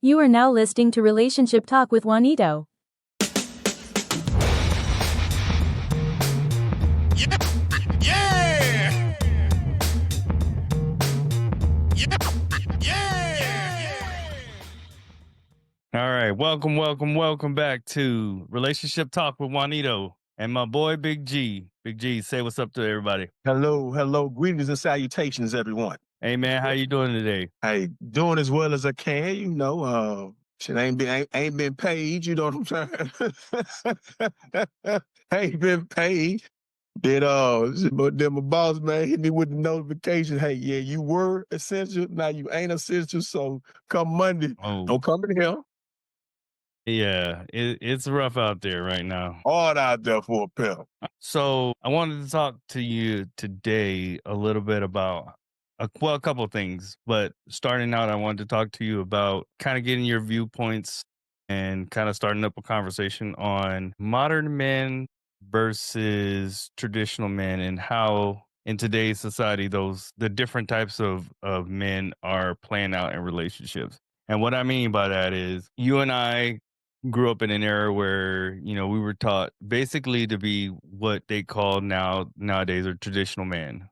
You are now listening to Relationship Talk with Juanito. All right, welcome back to Relationship Talk with Juanito and my boy Big G. Big G, say what's up to everybody. Hello. Greetings and salutations, everyone. Hey man, how you doing today? Hey, doing as well as I can. You know, shit ain't been paid. You know what I'm saying? Ain't been paid. But then my boss man hit me with the notification. Hey, yeah, you were essential. Now you ain't essential. So come Monday, don't come in here. Yeah, it's rough out there right now. Hard out there for a pimp. So I wanted to talk to you today a little bit about, a couple of things. But starting out, I wanted to talk to you about kind of getting your viewpoints and kind of starting up a conversation on modern men versus traditional men and how in today's society the different types of men are playing out in relationships. And what I mean by that is you and I grew up in an era where we were taught basically to be what they call nowadays a traditional man,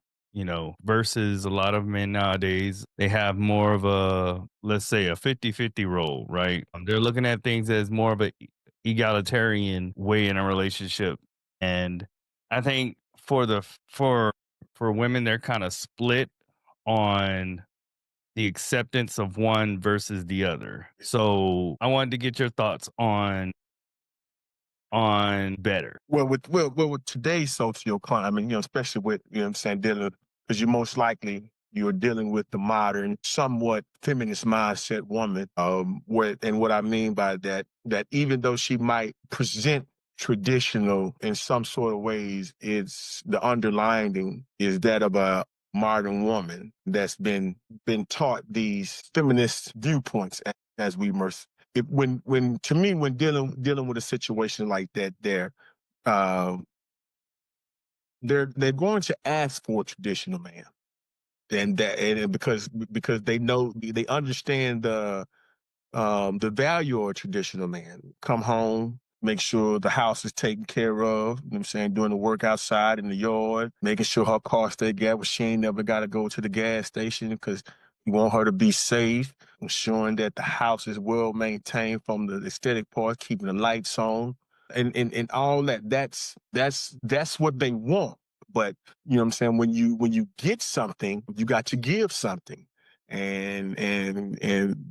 versus a lot of men nowadays, they have more of a, let's say, a 50-50 role, right? They're looking at things as more of a egalitarian way in a relationship. And I think for women, they're kind of split on the acceptance of one versus the other. So I wanted to get your thoughts on better. Well, with today's social climate, especially with, what I'm saying, dealing, because you're dealing with the modern, somewhat feminist mindset woman. What I mean by that even though she might present traditional in some sort of ways, it's the underlining is that of a modern woman that's been taught these feminist viewpoints as we immerse. When dealing with a situation like that, they're going to ask for a traditional man, and because they understand the value of a traditional man. Come home, make sure the house is taken care of, you know what I'm saying, doing the work outside in the yard, making sure her car stay gas, she ain't never got to go to the gas station because you want her to be safe, ensuring that the house is well maintained from the aesthetic part, keeping the lights on, and all that. That's what they want. But you know what I'm saying, when you get something, you got to give something. And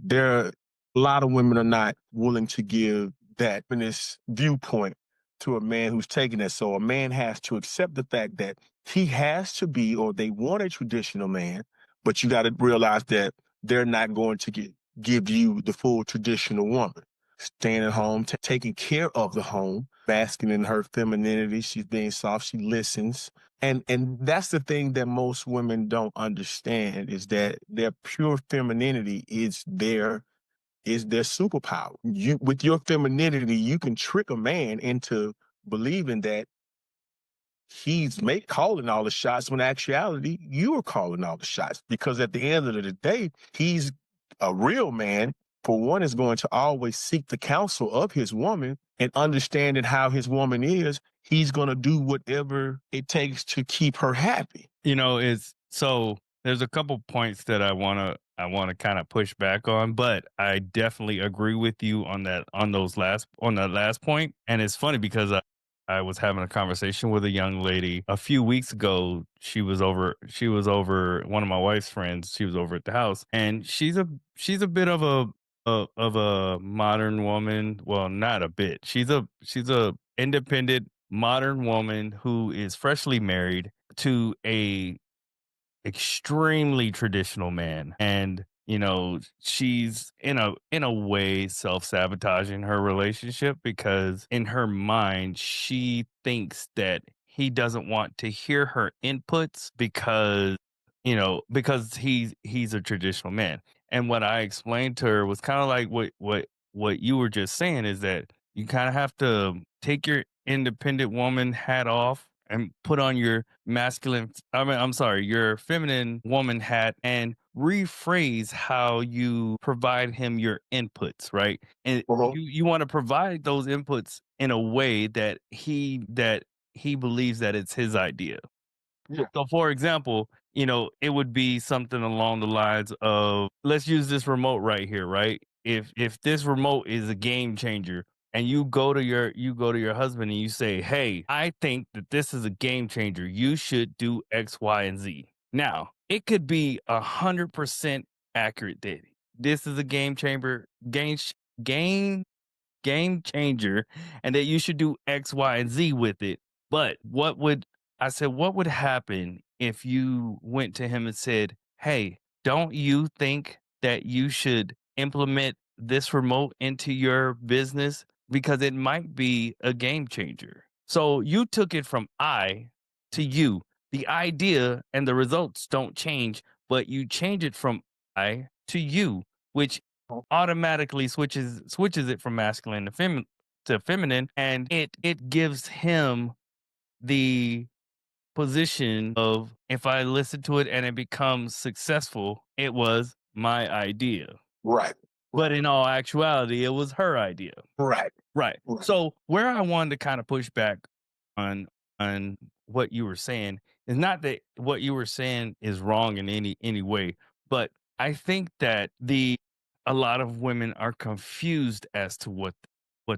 there a lot of women are not willing to give that feminist viewpoint to a man who's taking it. So a man has to accept the fact that he has to be, or they want a traditional man, but you got to realize that they're not going to give you the full traditional woman. Staying at home, taking care of the home, basking in her femininity. She's being soft. She listens. And that's the thing that most women don't understand, is that their pure femininity is their superpower. With your femininity, you can trick a man into believing that he's calling all the shots, when in actuality, you are calling all the shots. Because at the end of the day, he's a real man. For one, is going to always seek the counsel of his woman, and understanding how his woman is, he's going to do whatever it takes to keep her happy. So there's a couple points that I want to kind of push back on, but I definitely agree with you on that last point. And it's funny because I was having a conversation with a young lady a few weeks ago. She was over one of my wife's friends. She was over at the house, and she's a bit of a modern woman. Well, not a bit. She's a independent modern woman who is freshly married to a extremely traditional man. And she's in a way self-sabotaging her relationship, because in her mind she thinks that he doesn't want to hear her inputs because he's a traditional man. And what I explained to her was kind of like what you were just saying, is that you kind of have to take your independent woman hat off and put on your your feminine woman hat, and rephrase how you provide him your inputs, right? And Uh-huh. you want to provide those inputs in a way that he believes that it's his idea. Yeah. So, for example, it would be something along the lines of, let's use this remote right here, right? If this remote is a game changer, and you go to your husband and you say, "Hey, I think that this is a game changer. You should do X, Y, and Z." Now, it could be 100% accurate that this is a game game changer, and that you should do X, Y, and Z with it. But what would happen if you went to him and said, "Hey, don't you think that you should implement this remote into your business? Because it might be a game changer." So you took it from I to you. The idea and the results don't change, but you change it from I to you, which automatically switches it from masculine to feminine, and it gives him the position of, if I listen to it and it becomes successful, it was my idea. Right. But in all actuality, it was her idea. Right. Right. Right. So where I wanted to kind of push back on what you were saying is not that what you were saying is wrong in any way, but I think that the a lot of women are confused as to what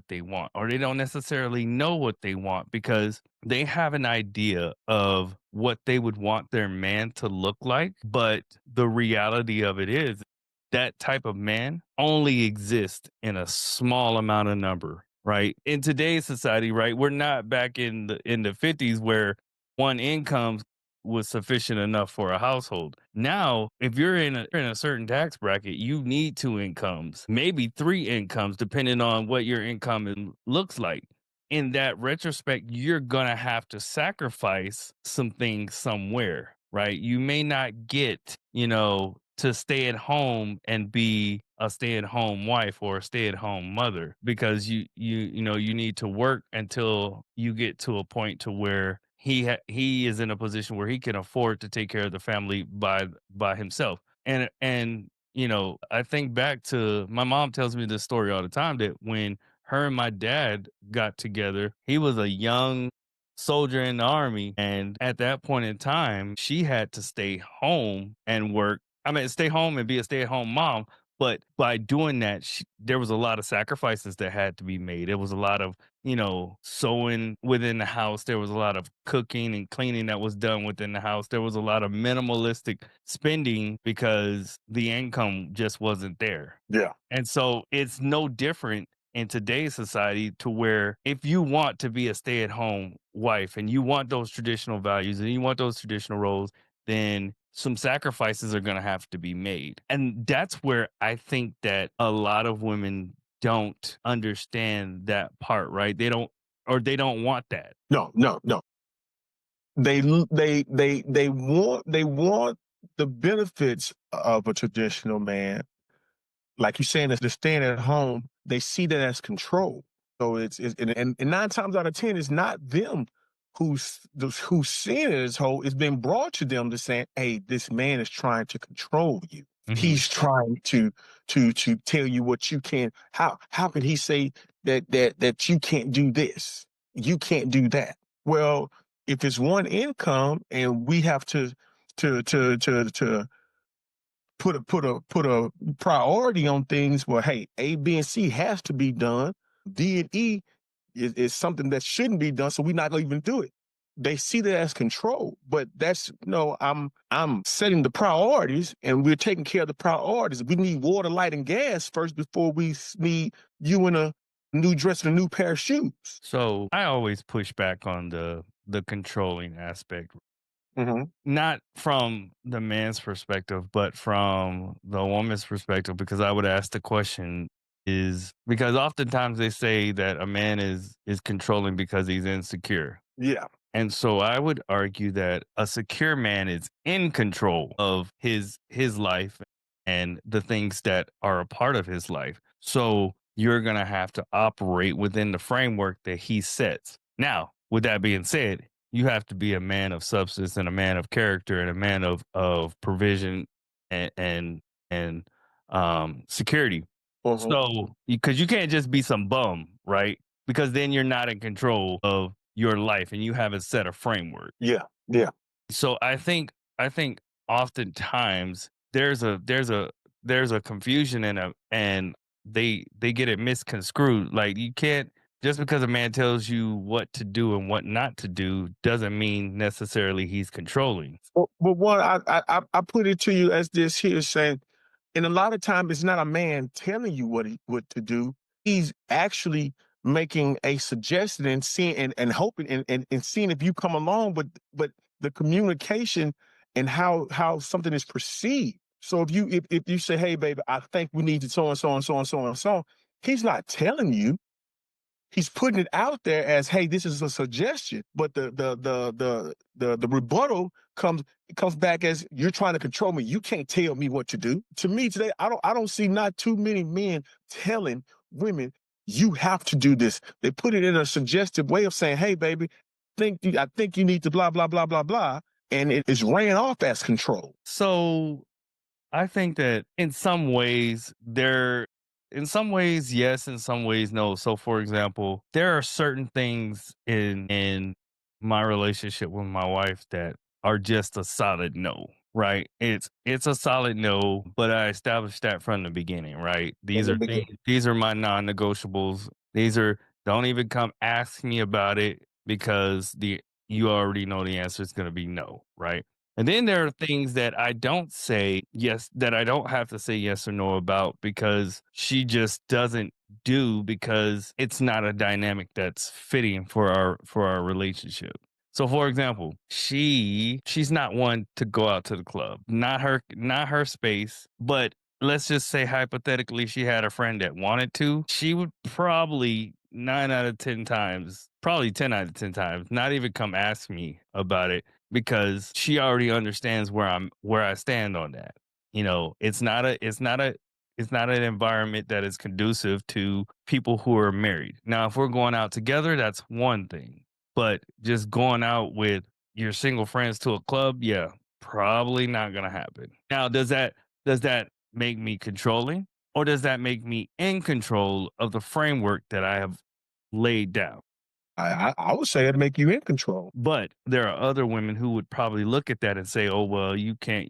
they want, or they don't necessarily know what they want, because they have an idea of what they would want their man to look like, but the reality of it is that type of man only exists in a small amount of number, right? In today's society, right? We're not back in the 50s where one income was sufficient enough for a household. Now, if you're in a certain tax bracket, you need two incomes, maybe three incomes, depending on what your looks like. In that retrospect, you're gonna have to sacrifice some things somewhere, right? You may not get, to stay at home and be a stay at home wife or a stay at home mother, because you need to work until you get to a point to where he is in a position where he can afford to take care of the family by himself. And I think back to, my mom tells me this story all the time, that when her and my dad got together, he was a young soldier in the army, and at that point in time, she had to stay home and work. I mean, stay home and be a stay-at-home mom. But by doing that, there was a lot of sacrifices that had to be made. It was a lot of, sewing within the house. There was a lot of cooking and cleaning that was done within the house. There was a lot of minimalistic spending because the income just wasn't there. Yeah. And so it's no different in today's society, to where if you want to be a stay-at-home wife and you want those traditional values and you want those traditional roles, then some sacrifices are going to have to be made. And that's where I think that a lot of women don't understand that part, right? They don't want that. No, no, no. They want the benefits of a traditional man. Like you're saying, the staying at home, they see that as control. So and 9 times out of 10, it's not them who's seeing it as whole. It's been brought to them to saying, "Hey, this man is trying to control you. Mhm. He's trying to tell you what you can." How could he say that you can't do this, you can't do that? Well, if it's one income and we have to put a priority on things, well, hey, A, B, and C has to be done. D and E is something that shouldn't be done, so we're not gonna even do it. They see that as control, but that's no. I'm setting the priorities, and we're taking care of the priorities. We need water, light, and gas first before we need you in a new dress and a new pair of shoes. So I always push back on the controlling aspect, Mm-hmm. not from the man's perspective, but from the woman's perspective, because I would ask the question, is because oftentimes they say that a man is controlling because he's insecure. Yeah. And so I would argue that a secure man is in control of his life and the things that are a part of his life. So you're going to have to operate within the framework that he sets. Now, with that being said, you have to be a man of substance and a man of character and a man of provision and security. Uh-huh. So, because you can't just be some bum, right? Because then you're not in control of your life and you haven't set a framework. Yeah. Yeah. So I think oftentimes there's a confusion and they get it misconstrued. Like you can't just because a man tells you what to do and what not to do doesn't mean necessarily he's controlling. But one, I put it to you as this here saying, and a lot of time it's not a man telling you what to do. He's actually making a suggestion and seeing and hoping and seeing if you come along, but the communication and how something is perceived. So if you say, hey baby, I think we need to so and so and so and so and so, he's not telling you, he's putting it out there as, hey, this is a suggestion, but the rebuttal comes back as you're trying to control me. You can't tell me what to do. To me today, I don't see not too many men telling women you have to do this. They put it in a suggestive way of saying, hey, baby, I think you need to blah blah blah blah blah, and it is ran off as control. So I think that in some ways, yes, in some ways, no. So, for example, there are certain things in my relationship with my wife that are just a solid no, right? It's a solid no, but I established that from the beginning, right? In These the are things, beginning. these are my non-negotiables. These are don't even come ask me about it because the you already know the answer is going to be no, right? And then there are things that I don't say yes, that I don't have to say yes or no about because she just doesn't do because it's not a dynamic that's fitting for our relationship. So for example, she's not one to go out to the club. Not her space, but let's just say hypothetically she had a friend that wanted to. She would probably 9 out of 10 times, probably 10 out of 10 times, not even come ask me about it because she already understands where I stand on that. It's not an environment that is conducive to people who are married. Now, if we're going out together, that's one thing. But just going out with your single friends to a club, yeah, probably not gonna happen. Now, does that make me controlling? Or does that make me in control of the framework that I have laid down? I would say it'd make you in control. But there are other women who would probably look at that and say, "Oh, well, you can't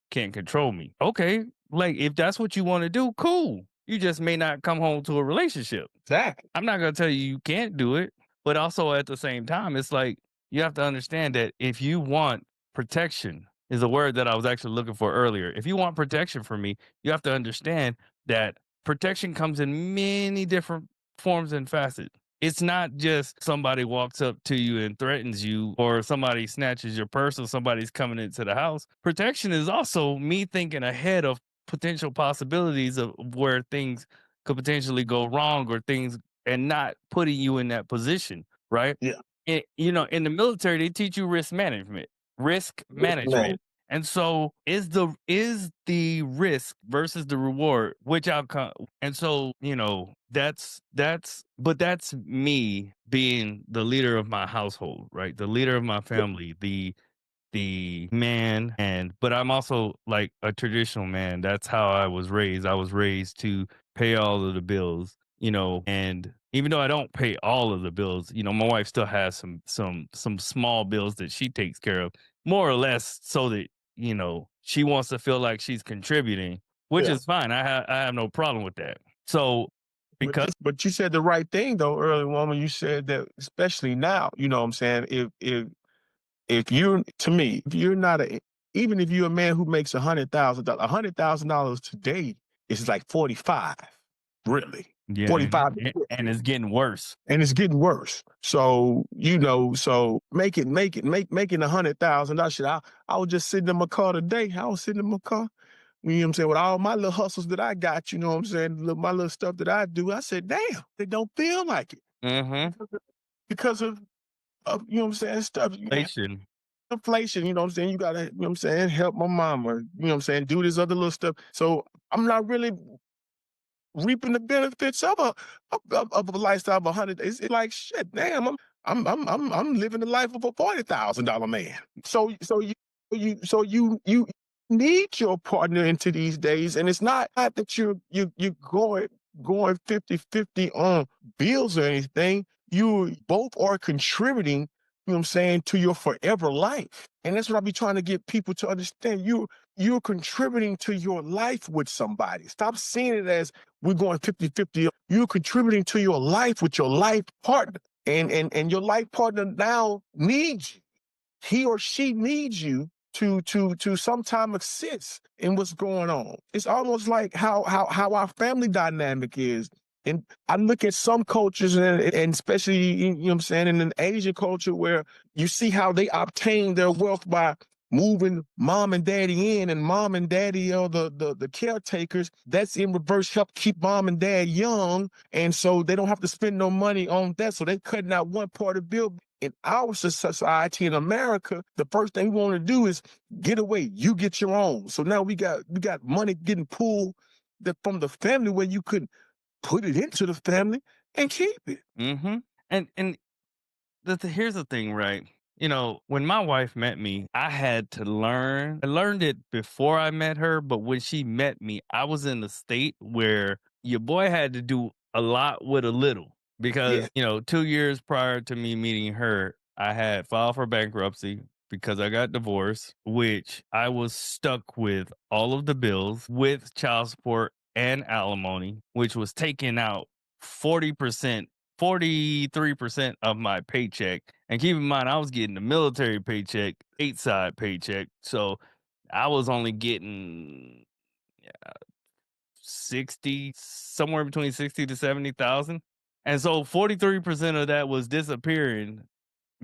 control me." Okay, like if that's what you want to do, cool. You just may not come home to a relationship. Exactly. I'm not going to tell you you can't do it, but also at the same time, it's like you have to understand that if you want protection, is a word that I was actually looking for earlier. If you want protection from me, you have to understand that protection comes in many different forms and facets. It's not just somebody walks up to you and threatens you, or somebody snatches your purse, or somebody's coming into the house. Protection is also me thinking ahead of potential possibilities of where things could potentially go wrong or things and not putting you in that position, right? Yeah. In the military, they teach you risk Man. management. And so is the risk versus the reward, which outcome? And so, that's me being the leader of my household, right? The leader of my family, the man, but I'm also like a traditional man. That's how I was raised. I was raised to pay all of the bills, and even though I don't pay all of the bills, my wife still has some small bills that she takes care of, more or less so that, she wants to feel like she's contributing, which Yeah. is fine. I have no problem with that. So because But you said the right thing though earlier, woman. You said that especially now, you know what I'm saying? If you're to me, if you're not even if you're a man who makes $100,000 today is like 45, really. yeah, 45 and it's getting worse. and it's getting worse. So, so making $100,000 shit. I was just sitting in my car today. I was sitting in my car. You know what I'm saying? With all my little hustles that I got, you know what I'm saying? My little stuff that I do, I said, damn, they don't feel like it. Mm-hmm. Because of you know what I'm saying, stuff. Inflation. Inflation, you know what I'm saying? You gotta, you know what I'm saying, help my mama, you know what I'm saying, do this other little stuff. So I'm not really reaping the benefits of a lifestyle of 100. It's like shit, damn, I'm living the life of a $40,000 man. So you need your partner into these days. And it's not that you're going 50-50 on bills or anything. You both are contributing, you know what I'm saying, to your forever life. And that's what I be trying to get people to understand. You're contributing to your life with somebody. Stop seeing it as we're going 50-50. You're contributing to your life with your life partner. And your life partner now needs you. He or she needs you to sometime assist in what's going on. It's almost like how our family dynamic is. And I look at some cultures and especially, you know what I'm saying, in an Asian culture where you see how they obtain their wealth by moving mom and daddy in, and mom and daddy are the caretakers. That's in reverse, help keep mom and dad young. And so they don't have to spend no money on that. So they're cutting out one part of the bill. In our society in America, the first thing we want to do is get away. You get your own. So now we got money getting pulled from the family where you could put it into the family and keep it. Mm-hmm. And here's the thing, right? You know, when my wife met me, I had to learn. I learned it before I met her, but when she met me, I was in a state where your boy had to do a lot with a little. Yeah. Because, 2 years prior to me meeting her, I had filed for bankruptcy because I got divorced, which I was stuck with all of the bills with child support and alimony, which was taking out 40%, 43% of my paycheck. And keep in mind, I was getting the military paycheck, 8 side paycheck. So I was only getting 60, somewhere between 60 to 70,000. And so 43% of that was disappearing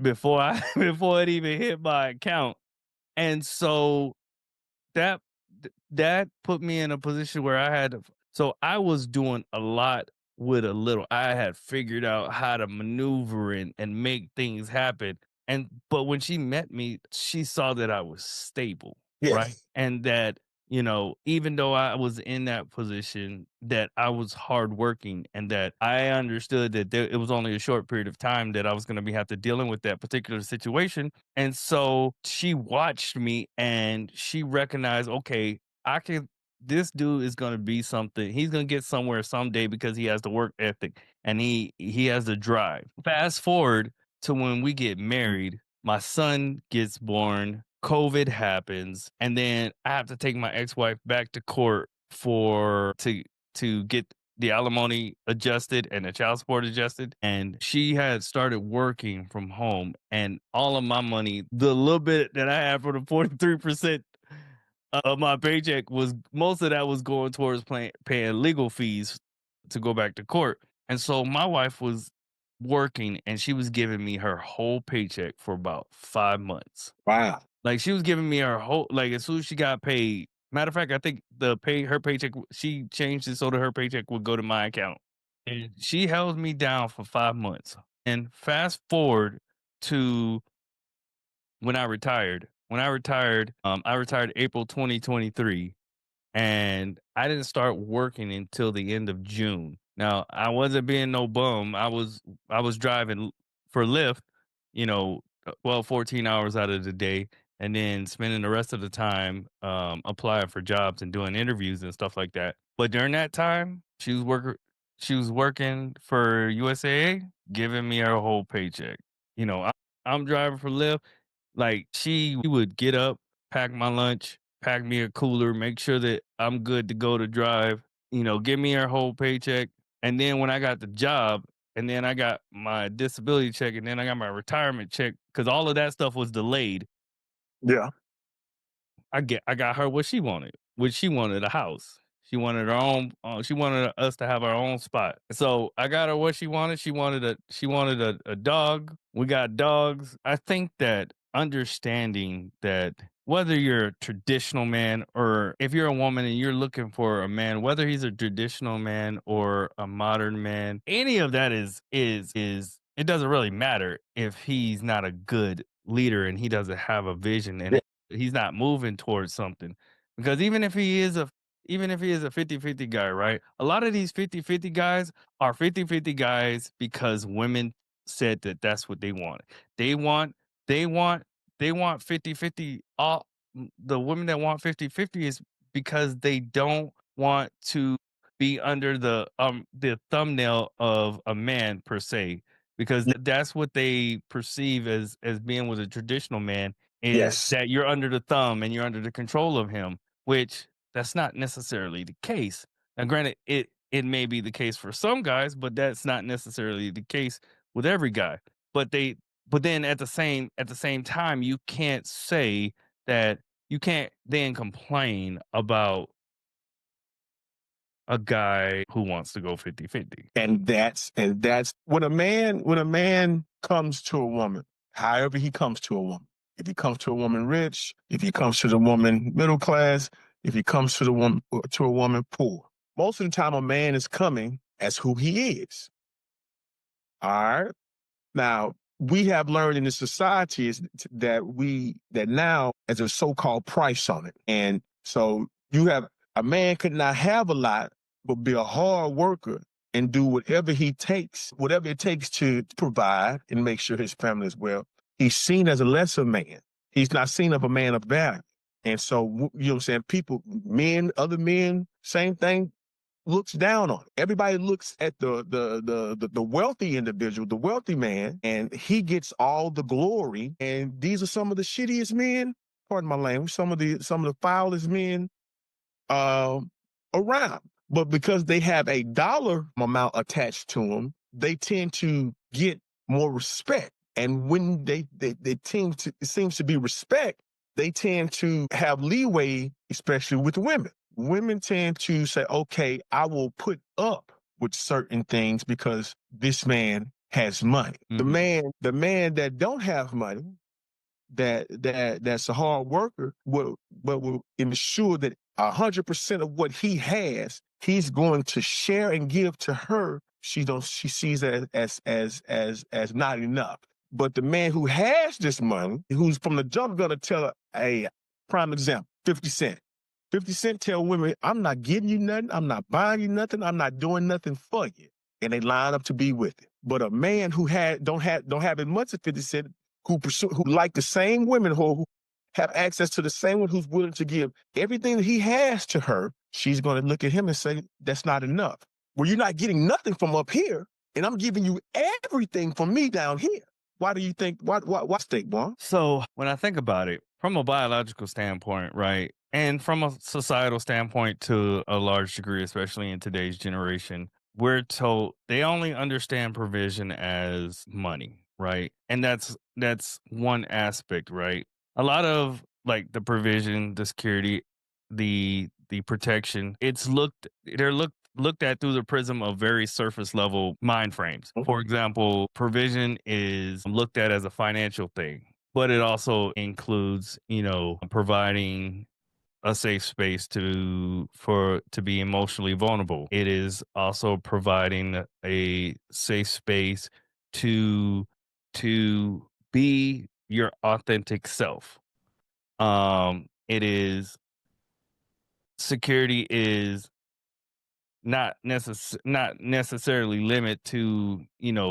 before I before it even hit my account. And so that that put me in a position where I had to, so I was doing a lot with a little. I had figured out how to maneuver and make things happen. And but when she met me, she saw that I was stable, right? Yes. And that, even though I was in that position, that I was hardworking and that I understood that it was only a short period of time that I was going to be have to dealing with that particular situation. And so she watched me and she recognized, okay, I can, this dude is going to be something. He's going to get somewhere someday because he has the work ethic and he has the drive. Fast forward to when we get married, my son gets born, COVID happens, and then I have to take my ex-wife back to court to get the alimony adjusted and the child support adjusted. And she had started working from home, and all of my money, the little bit that I had for the 43% of my paycheck, was most of that was going towards paying legal fees to go back to court. And so my wife was working and she was giving me her whole paycheck for about 5 months. Wow. Like she was giving me her whole, like as soon as she got paid. Matter of fact, I think her paycheck, she changed it so that her paycheck would go to my account. And she held me down for 5 months. And fast forward to when I retired. I retired April 2023, and I didn't start working until the end of June. Now, I wasn't being no bum. I was driving for Lyft, 14 hours out of the day, and then spending the rest of the time applying for jobs and doing interviews and stuff like that. But during that time, she was working for USAA, giving me her whole paycheck. I'm driving for Lyft. Like she would get up, pack my lunch, pack me a cooler, make sure that I'm good to go to drive, give me her whole paycheck. And then when I got the job, and then I got my disability check, and then I got my retirement check, because all of that stuff was delayed. Yeah. I got her what she wanted, which she wanted a house. She wanted her own. She wanted us to have our own spot. So I got her what she wanted. She wanted a dog. We got dogs. I think that understanding that whether you're a traditional man or if you're a woman and you're looking for a man, whether he's a traditional man or a modern man, any of that is it doesn't really matter if he's not a good leader and he doesn't have a vision and he's not moving towards something. Because even if he is a 50-50 guy, right? A lot of these 50-50 guys are 50-50 guys because women said that that's what they wanted. They want they want they want 50-50 all the women that want 50-50 is because they don't want to be under the thumbnail of a man per se, because that's what they perceive as being with a traditional man, is Yes. that you're under the thumb and you're under the control of him, which that's not necessarily the case. Now, granted, it may be the case for some guys, but that's not necessarily the case with every guy. But but then at the same time, you can't say that you can't then complain about a guy who wants to go 50-50. And that's when a man comes to a woman, however he comes to a woman. If he comes to a woman rich, if he comes to the woman middle class, if he comes to a woman poor. Most of the time a man is coming as who he is. All right. Now, we have learned in the society that now as a so-called price on it. And so you have a man could not have a lot, but be a hard worker and do whatever it takes to provide and make sure his family is well. He's seen as a lesser man. He's not seen of a man of value. And so, you know what I'm saying? People, men, other men, same thing, looks down on it. Everybody looks at the wealthy individual, the wealthy man, and he gets all the glory. And these are some of the shittiest men, pardon my language, some of the foulest men around. But because they have a dollar amount attached to them, they tend to get more respect. And when they tend to, it seems to be respect, they tend to have leeway, especially with women. Women tend to say, okay, I will put up with certain things because this man has money. Mhm. The man that don't have money, that's a hard worker, will ensure that 100% of what he has, he's going to share and give to her. She sees that as not enough. But the man who has this money, who's from the jump gonna tell her, hey, prime example, 50 Cent. 50 Cent tell women, I'm not giving you nothing, I'm not buying you nothing, I'm not doing nothing for you. And they line up to be with it. But a man who don't have as much as 50 Cent, who like the same women, who have access to the same one, who's willing to give everything that he has to her, she's going to look at him and say, that's not enough. Well, you're not getting nothing from up here, and I'm giving you everything from me down here. Why do you think, why stake, Juan? So when I think about it from a biological standpoint, right, and from a societal standpoint to a large degree, especially in today's generation, we're told they only understand provision as money, right? And that's one aspect, right? A lot of like the provision, the security, the protection, they're looked at through the prism of very surface level mind frames. For example, provision is looked at as a financial thing, but it also includes, providing a safe space to be emotionally vulnerable. It is also providing a safe space to to be your authentic self. It is security is not necessarily limit to,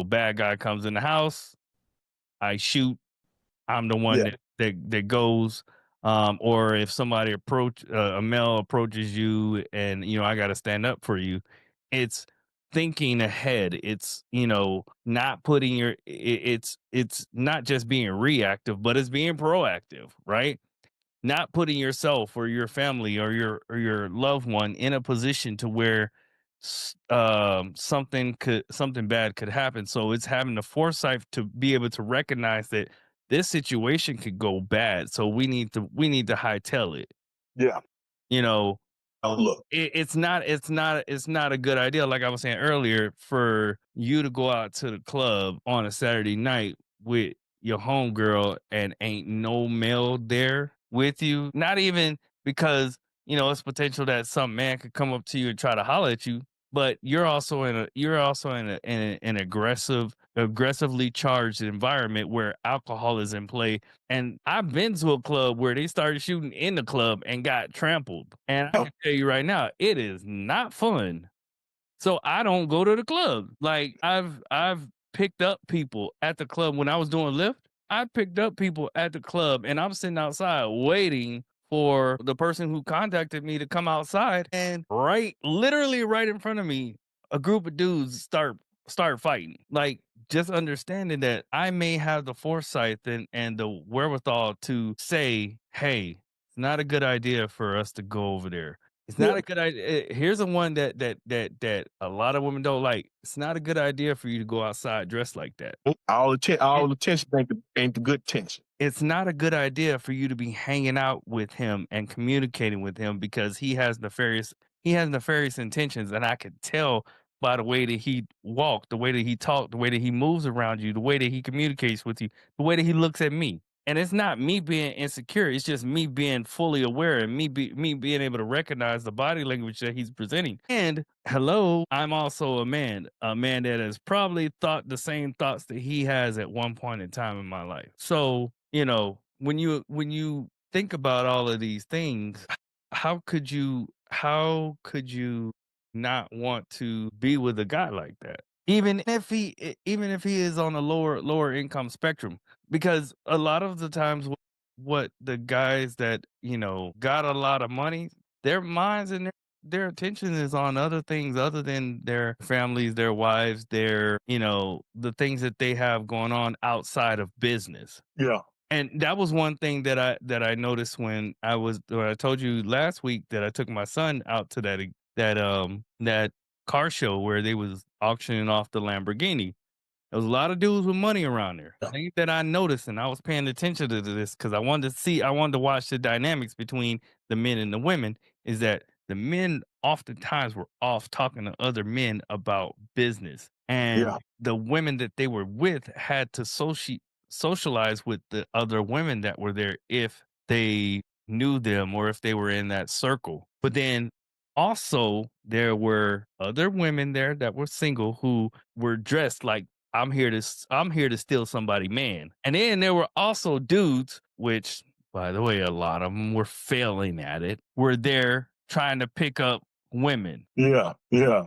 bad guy comes in the house, I shoot, I'm the one Yeah. that goes, or if somebody a male approaches you and, I got to stand up for you. It's thinking ahead. It's, not putting it's not just being reactive, but it's being proactive, right? Not putting yourself or your family or your loved one in a position to where something bad could happen. So it's having the foresight to be able to recognize that this situation could go bad. So we need to hightail it. Yeah. You know, Look. it's not a good idea, like I was saying earlier, for you to go out to the club on a Saturday night with your homegirl and ain't no male there with you. Not even because, it's potential that some man could come up to you and try to holler at you, but you're also in an aggressively charged environment where alcohol is in play. And I've been to a club where they started shooting in the club and got trampled. And I can tell you right now, it is not fun. So I don't go to the club. Like I've picked up people at the club when I was doing Lyft. I picked up people at the club and I'm sitting outside waiting for the person who contacted me to come outside, and literally right in front of me, a group of dudes start fighting. Like, just understanding that I may have the foresight and the wherewithal to say, hey, it's not a good idea for us to go over there. It's not Yeah. a good idea. Here's the one that a lot of women don't like. It's not a good idea for you to go outside dressed like that. All the tension ain't the good tension. It's not a good idea for you to be hanging out with him and communicating with him because he has nefarious intentions, and I could tell by the way that he walked, the way that he talked, the way that he moves around you, the way that he communicates with you, the way that he looks at me. And it's not me being insecure, it's just me being fully aware and me being able to recognize the body language that he's presenting. And hello, I'm also a man that has probably thought the same thoughts that he has at one point in time in my life. So, when you think about all of these things, how could you not want to be with a guy like that? Even if he is on a lower income spectrum, because a lot of the times what the guys that, got a lot of money, their minds and their attention is on other things other than their families, their wives, the things that they have going on outside of business. Yeah. And that was one thing that I noticed when I told you last week that I took my son out to that car show where they was auctioning off the Lamborghini. There was a lot of dudes with money around there. Yeah. The thing that I noticed, and I was paying attention to this because I wanted to watch the dynamics between the men and the women, is that the men oftentimes were off talking to other men about business. And Yeah. the women that they were with had to socialize with the other women that were there if they knew them or if they were in that circle. But then also there were other women there that were single who were dressed like I'm here to steal somebody, man. And then there were also dudes, which by the way, a lot of them were failing at it, were there trying to pick up women. Yeah. Yeah.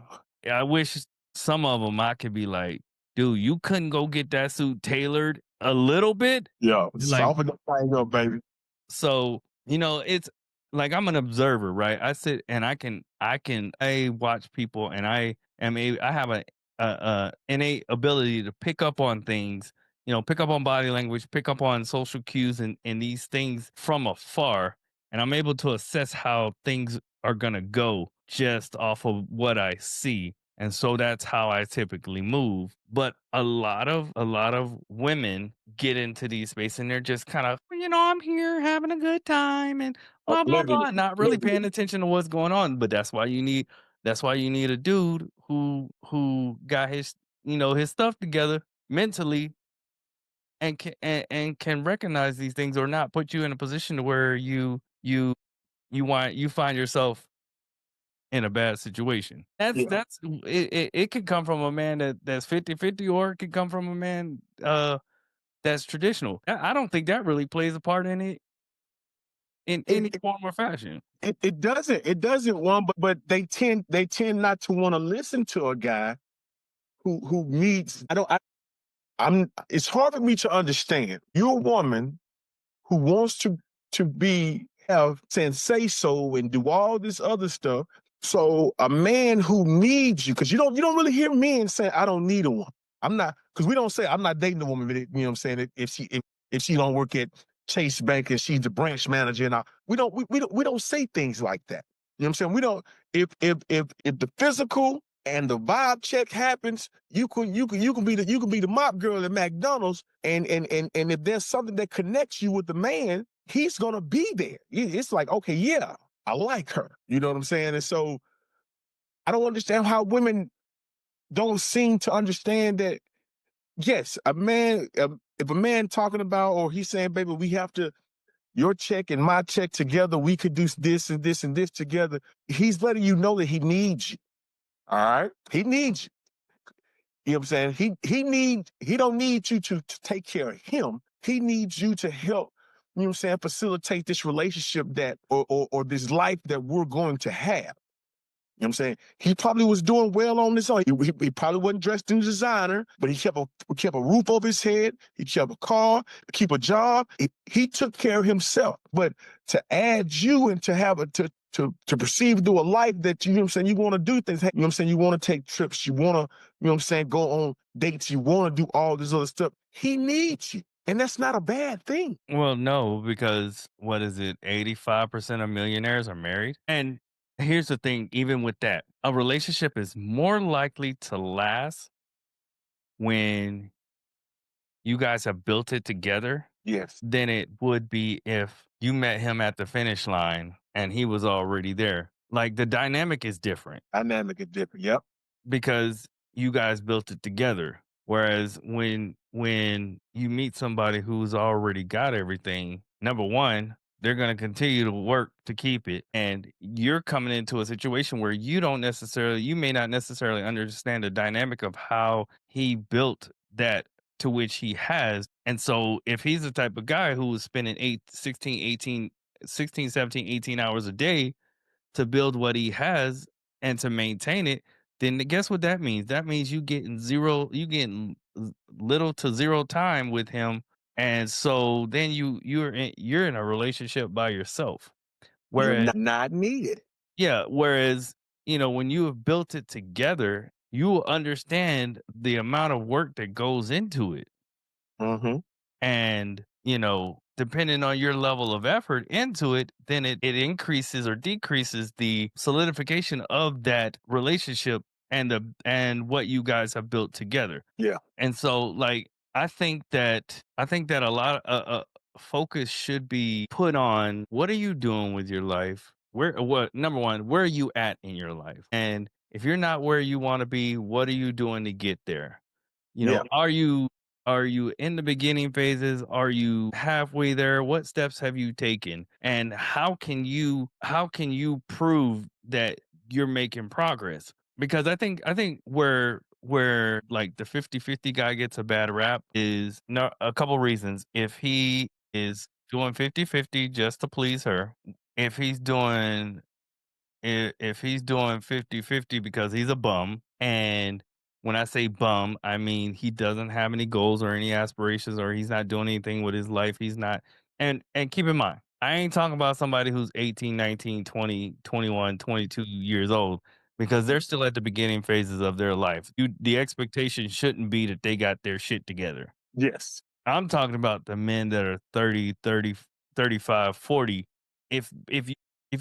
I wish some of them I could be like, dude, you couldn't go get that suit tailored a little bit? Yeah. Like, Soften the thing up, baby. so, it's like I'm an observer, right? I sit and I watch people, and I have a innate ability to pick up on things, pick up on body language, pick up on social cues and these things from afar. And I'm able to assess how things are gonna go just off of what I see. And so that's how I typically move. But a lot of women get into these spaces and they're just kind of, I'm here having a good time and blah blah Living blah, it. not really Living paying attention to what's going on. But that's why you need a dude who got his stuff together mentally and can recognize these things or not put you in a position to where you find yourself in a bad situation. Yeah. It could come from a man that's 50-50, or it could come from a man that's traditional. I don't think that really plays a part in it in any It, form or fashion. it doesn't one, but they tend not to want to listen to a guy who needs. It's hard for me to understand. You're a woman who wants to have say so and do all this other stuff. So a man who needs you, because you don't really hear men saying, I don't need a woman. I'm not, because we don't say I'm not dating a woman, you know what I'm saying? If she don't work at Chase Bank and she's the branch manager, and we don't say things like that. You know what I'm saying? We don't, if the physical and the vibe check happens, you can be the mop girl at McDonald's, and if there's something that connects you with the man, he's gonna be there. It's like, okay, yeah, I like her. You know what I'm saying? And so I don't understand how women don't seem to understand that. Yes, a man, if a man talking about, or he's saying, baby, we have to, your check and my check together, we could do this and this and this together. He's letting you know that he needs you. All right? He needs you. You know what I'm saying? He don't need you to take care of him. He needs you to help, you know what I'm saying, facilitate this relationship that or this life that we're going to have. You know what I'm saying? He probably was doing well on his own. He probably wasn't dressed in designer, but he kept a roof over his head. He kept a car, keep a job. He took care of himself. But to add you and to have to perceive through a life that you know what I'm saying, you want to do things. You know what I'm saying? You want to take trips. You want to, you know what I'm saying, go on dates. You want to do all this other stuff. He needs you. And that's not a bad thing. Well, no, because what is it? 85% of millionaires are married. And here's the thing, even with that, a relationship is more likely to last when you guys have built it together Yes. than it would be if you met him at the finish line and he was already there. Like the dynamic is different Dynamic is different. Yep. because you guys built it together. Whereas when you meet somebody who's already got everything, number one, they're going to continue to work to keep it. And you're coming into a situation where you may not necessarily understand the dynamic of how he built that to which he has. And so if he's the type of guy who was spending 16, 17, 18 hours a day to build what he has and to maintain it, then guess what that means? That means you getting little to zero time with him. And so then you're in a relationship by yourself. You're Whereas not needed. yeah, whereas when you have built it together, you will understand the amount of work that goes into it. Mm-hmm. And depending on your level of effort into it, then it increases or decreases the solidification of that relationship and what you guys have built together. Yeah. And so like I think that a lot focus should be put on what are you doing with your life? Number one, where are you at in your life? And if you're not where you want to be, what are you doing to get there? Yeah. Are you in the beginning phases? Are you halfway there? What steps have you taken? And how can you prove that you're making progress? Because I think where like the 50-50 guy gets a bad rap is a couple reasons. If he is doing 50-50 just to please her, if he's doing if he's doing 50-50 because he's a bum, and when I say bum, I mean he doesn't have any goals or any aspirations, or he's not doing anything with his life. He's not. And keep in mind, I ain't talking about somebody who's 18, 19, 20, 21, 22 years old, because they're still at the beginning phases of their life. The expectation shouldn't be that they got their shit together. Yes. I'm talking about the men that are 30, 30, 35, 40. If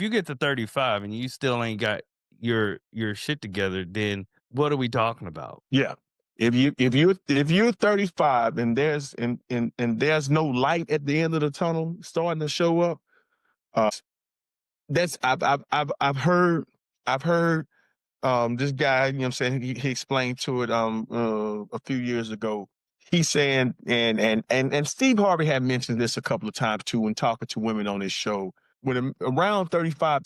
you get to 35 and you still ain't got your shit together, then what are we talking about? Yeah. If you're 35 and there's no light at the end of the tunnel starting to show up, that's I've heard this guy, you know what I'm saying, he explained to it a few years ago. He's saying, and Steve Harvey had mentioned this a couple of times too when talking to women on his show. Around 35,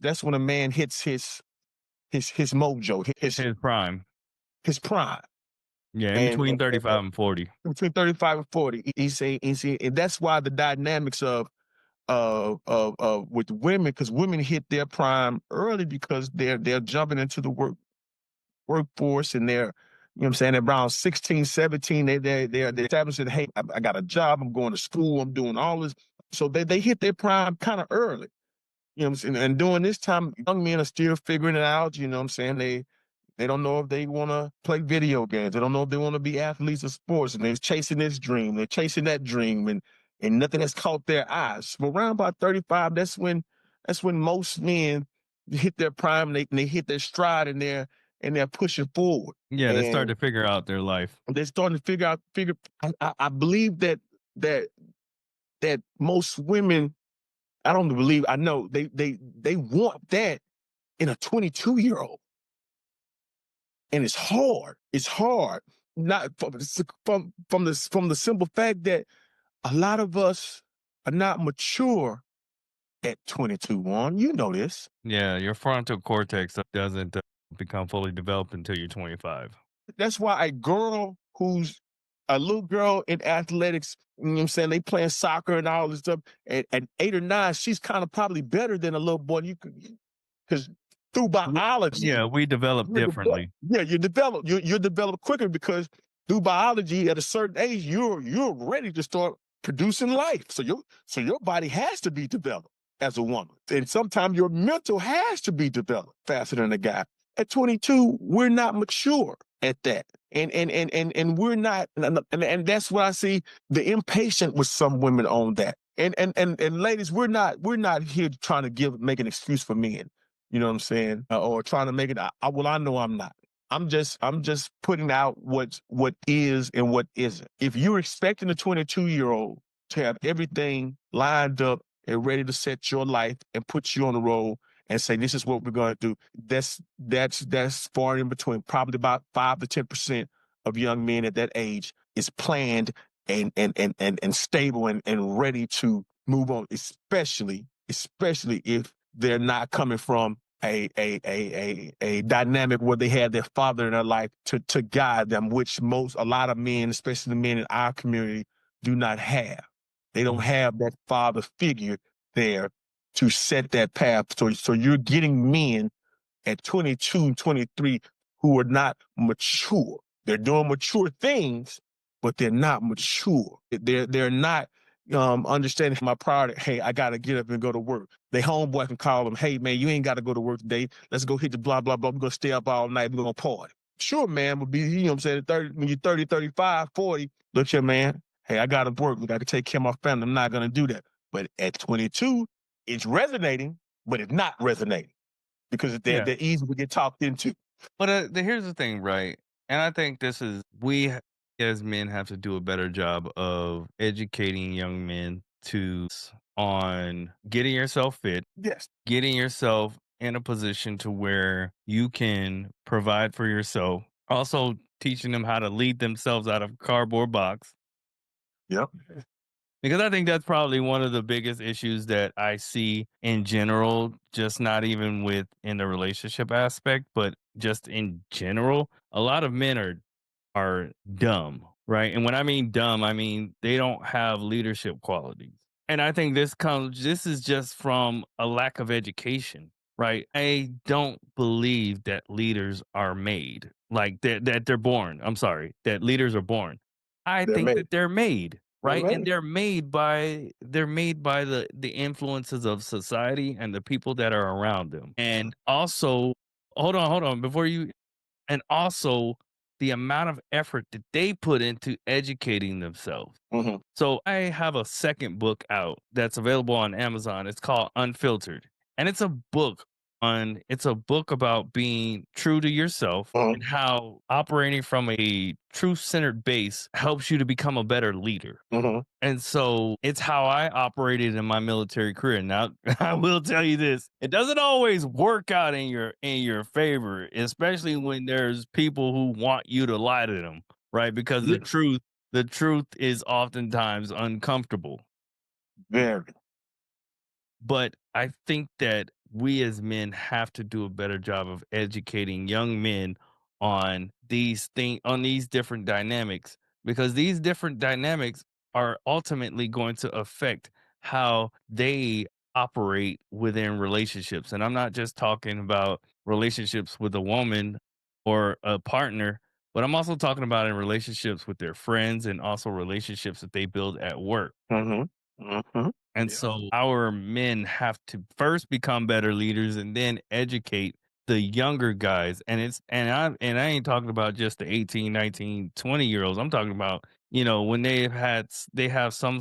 that's when a man hits his mojo, His prime. his prime. Yeah, in between 35 and 40. Between 35 and 40. He's saying, and that's why the dynamics of with women, because women hit their prime early because they're jumping into the workforce, and they're, you know what I'm saying, around 16, 17, they're establishing, hey, I got a job, I'm going to school, I'm doing all this. So they hit their prime kind of early. You know what I'm saying? And during this time, young men are still figuring it out, you know what I'm saying? They don't know if they want to play video games. They don't know if they want to be athletes of sports, and they're chasing this dream. They're chasing that dream, and nothing has caught their eyes. But around about 35, that's when most men hit their prime. They hit their stride, and they're pushing forward. Yeah, they start to figure out their life. They're starting to figure. I believe that most women, I know they want that in a 22-year-old. And it's hard. It's hard. Not from the simple fact that a lot of us are not mature at 22. Juan, you know this. Yeah, your frontal cortex doesn't become fully developed until you're 25. That's why a little girl in athletics, you know what I'm saying, they playing soccer and all this stuff, at 8 or 9, she's kind of probably better than a little boy. Because through biology. Yeah, we develop differently. You're develop quicker because through biology at a certain age, you're ready to start producing life. So your body has to be developed as a woman. And sometimes your mental has to be developed faster than a guy. At 22, we're not mature at that. And we're not, and that's what I see the impatient with some women on that. And ladies, we're not here trying to make an excuse for men. You know what I'm saying? Or trying to make it. Well, I know I'm not. I'm just putting out what is and what isn't. If you're expecting a 22-year-old to have everything lined up and ready to set your life and put you on the road and say this is what we're going to do, that's far in between. Probably about 5 to 10% of young men at that age is planned and stable and ready to move on, especially if they're not coming from a dynamic where they had their father in their life to guide them, which a lot of men, especially the men in our community, do not have. They don't have that father figure there to set that path. So you're getting men at 22, 23 who are not mature. They're doing mature things, but they're not mature. They're not understanding my priority. Hey, I got to get up and go to work. They homeboy can call them, hey, man, you ain't got to go to work today. Let's go hit the blah, blah, blah. We're going to stay up all night. We're going to party. Sure, man, would be, you know what I'm saying, when you're 30, 35, 40, look here, man, hey, I got to work. I got to take care of my family. I'm not going to do that. But at 22, it's resonating, but it's not resonating because they're easy to get talked into. But here's the thing, right? And I think we as men have to do a better job of educating young men on getting yourself fit, Yes. getting yourself in a position to where you can provide for yourself. Also teaching them how to lead themselves out of a cardboard box. Yep. Because I think that's probably one of the biggest issues that I see in general, just not even in the relationship aspect, but just in general. A lot of men are dumb, right? And when I mean dumb, I mean they don't have leadership qualities. And I think this is just from a lack of education, right? I don't believe that leaders are made, like that they're born. I'm sorry, that leaders are born. I They're think made. that they're made, They're right? And made. they're made by the influences of society and the people that are around them. And also, hold on, before you and also the amount of effort that they put into educating themselves. Mm-hmm. So I have a second book out that's available on Amazon. It's called Unfiltered. And it's a book about being true to yourself and how operating from a truth-centered base helps you to become a better leader. Mm-hmm. And so it's how I operated in my military career. Now, I will tell you this. It doesn't always work out in your favor, especially when there's people who want you to lie to them, right? Because Yeah. the truth is oftentimes uncomfortable. Very. But I think that we as men have to do a better job of educating young men on these different dynamics, because these different dynamics are ultimately going to affect how they operate within relationships. And I'm not just talking about relationships with a woman or a partner, but I'm also talking about in relationships with their friends and also relationships that they build at work. Mm-hmm. Mm-hmm. And Yeah. so our men have to first become better leaders and then educate the younger guys. And I ain't talking about just the 18, 19, 20-year-olds. I'm talking about, when they have some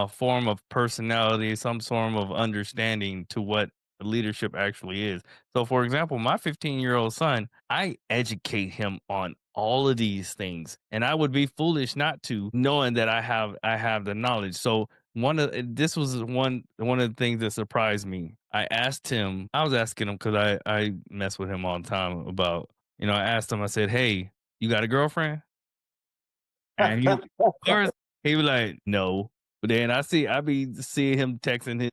form of personality, some form of understanding to what leadership actually is. So, for example, my 15-year-old son, I educate him on all of these things, and I would be foolish not to, knowing that I have the knowledge. So, this was one of the things that surprised me. I was asking him because I mess with him all the time about, I asked him, I said, "Hey, you got a girlfriend?" And first he was like, "No." But then I be seeing him texting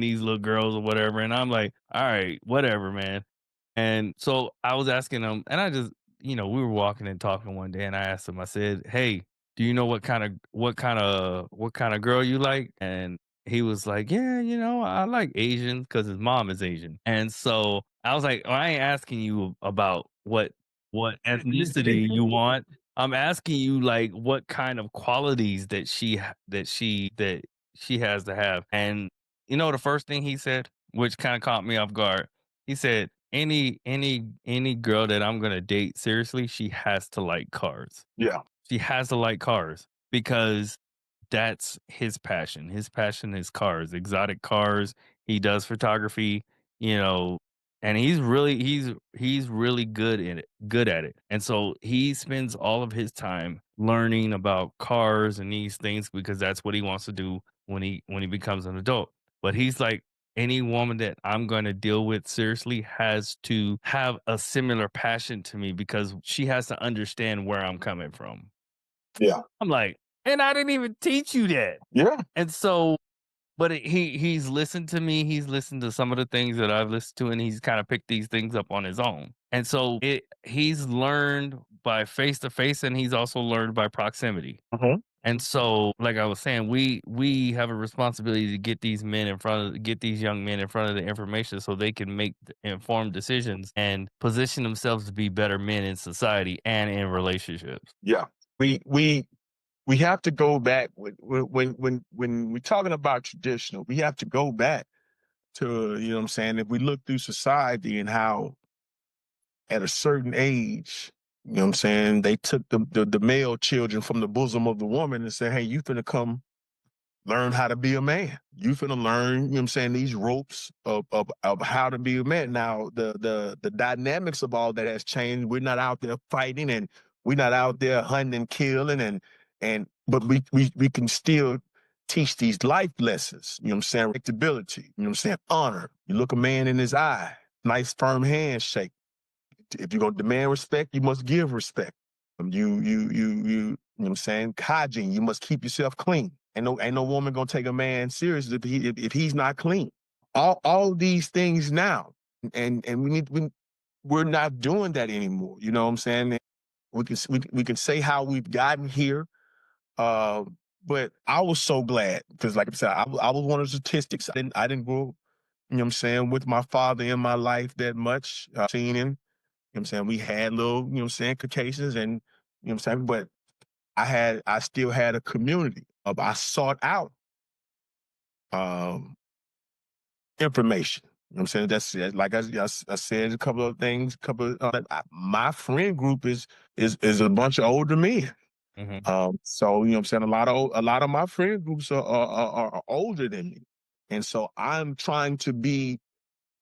these little girls or whatever, and I'm like, "All right, whatever, man." And so I was asking him, and I just, we were walking and talking one day, and I asked him, I said, "Hey, do you know what kind of girl you like?" And he was like, "Yeah, I like Asian because his mom is Asian." And so I was like, I ain't asking you about what ethnicity you want. I'm asking you like what kind of qualities that she has to have." And the first thing he said, which kind of caught me off guard, he said, "Any girl that I'm gonna date seriously, she has to like cars. Yeah. She has to like cars because that's his passion. His passion is cars, exotic cars. He does photography, you know, and he's really good at it. And so he spends all of his time learning about cars and these things because that's what he wants to do when he becomes an adult. But he's like, any woman that I'm going to deal with seriously has to have a similar passion to me because she has to understand where I'm coming from. Yeah. I'm like, and I didn't even teach you that. Yeah. And so, but he's listened to me. He's listened to some of the things that I've listened to, and he's kind of picked these things up on his own. And so he's learned by face to face, and he's also learned by proximity. Mhm. And so, like I was saying, we have a responsibility to get these young men in front of the information so they can make informed decisions and position themselves to be better men in society and in relationships. Yeah. We have to go back when we're talking about traditional, we have to go back to, what I'm saying, if we look through society and how at a certain age, what I'm saying, they took the male children from the bosom of the woman and said, hey, you finna come learn how to be a man. You finna learn, what I'm saying, these ropes of how to be a man. Now, the dynamics of all that has changed. We're not out there fighting and we're not out there hunting and killing but we can still teach these life lessons, what I'm saying, respectability, what I'm saying, honor. You look a man in his eye, nice firm handshake. If you're gonna demand respect, you must give respect. You know what I'm saying? Hygiene, you must keep yourself clean. Ain't no woman gonna take a man serious if he's not clean. All these things now. And we're not doing that anymore. You know what I'm saying? We can say how we've gotten here. But I was so glad because, like I said, I was one of the statistics. I didn't grow, you know what I'm saying, with my father in my life that much. Seen him, you know what I'm saying? We had little, you know what I'm saying, occasions and, you know what I'm saying? But I still had a community I sought out um, information. You know what I'm saying? That's like I said a couple of things, my friend group is a bunch of older men. Mhm. So, you know what I'm saying? A lot of my friend groups are older than me. And so I'm trying to be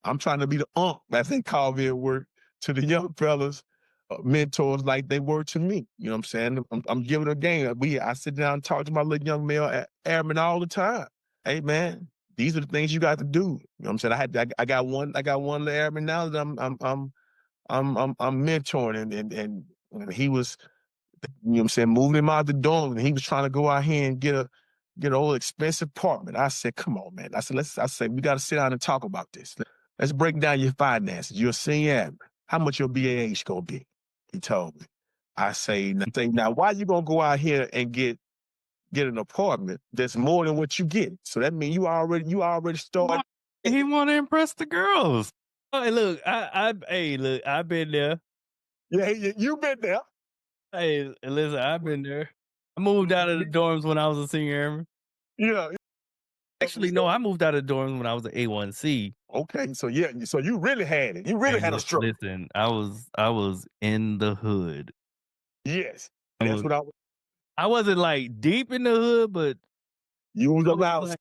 the as they call me at work, to the young fellas, mentors like they were to me. You know what I'm saying? I'm giving a game. I sit down and talk to my little young male airmen all the time. Hey man, these are the things you got to do. You know what I'm saying? I got one little airman now that I'm mentoring and he was, you know what I'm saying, moving him out the dorm and he was trying to go out here and get an old expensive apartment. I said, come on, man. I said, we got to sit down and talk about this. Let's break down your finances. You're a senior admin. How much your BAH gonna be? He told me. I say, now why you gonna go out here and get an apartment that's more than what you get? So that means you already started. He want to impress the girls. Hey, look, look, I've been there. Yeah, you've been there. Hey, listen, I've been there. I moved out of the dorms when I was a senior airman. Yeah. Actually, no, I moved out of the dorms when I was an A1C. Okay, so yeah, so you really had it. You really Hey, had a struggle. listen, I was in the hood. Yes, I that's was what I wasn't like deep in the hood, but you was I was allowed. like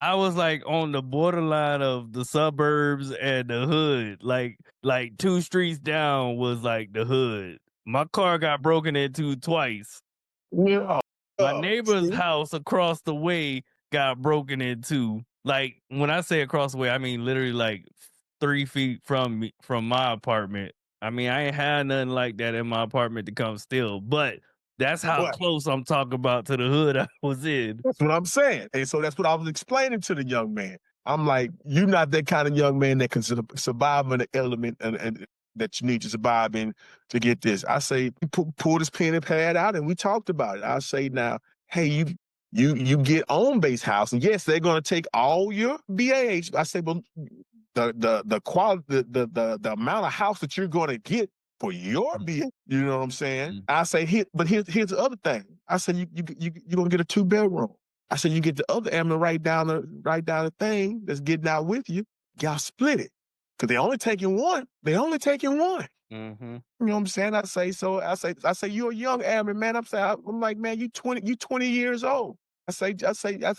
I was like on the borderline of the suburbs and the hood. Like 2 streets down was like the hood. My car got broken into twice. Yeah. My neighbor's See? house across the way got broken into. Like when I say across the way, I mean literally like 3 feet from my apartment. I mean, I ain't had nothing like that in my apartment to come steal, but that's how But close I'm talking about to the hood I was in. that's what I'm saying. And so that's what I was explaining to the young man. I'm like, you're not that kind of young man that can survive in the element and that you need to survive in to get this. I say, pull this pen and pad out and we talked about it. I say now, hey, You get on base house, and yes, they're gonna take all your BAH. I say, but the quality, the amount of house that you're gonna get for your BAH, you know what I'm saying? I say, here's the other thing. I said, you're gonna get a 2-bedroom. I said, you get the other ambulance right down the thing that's getting out with you. Y'all split it. Cause they only taking one. Mm-hmm. You know what I'm saying? I say, you're a young airman, man. I'm like, man, you 20 years old. I say,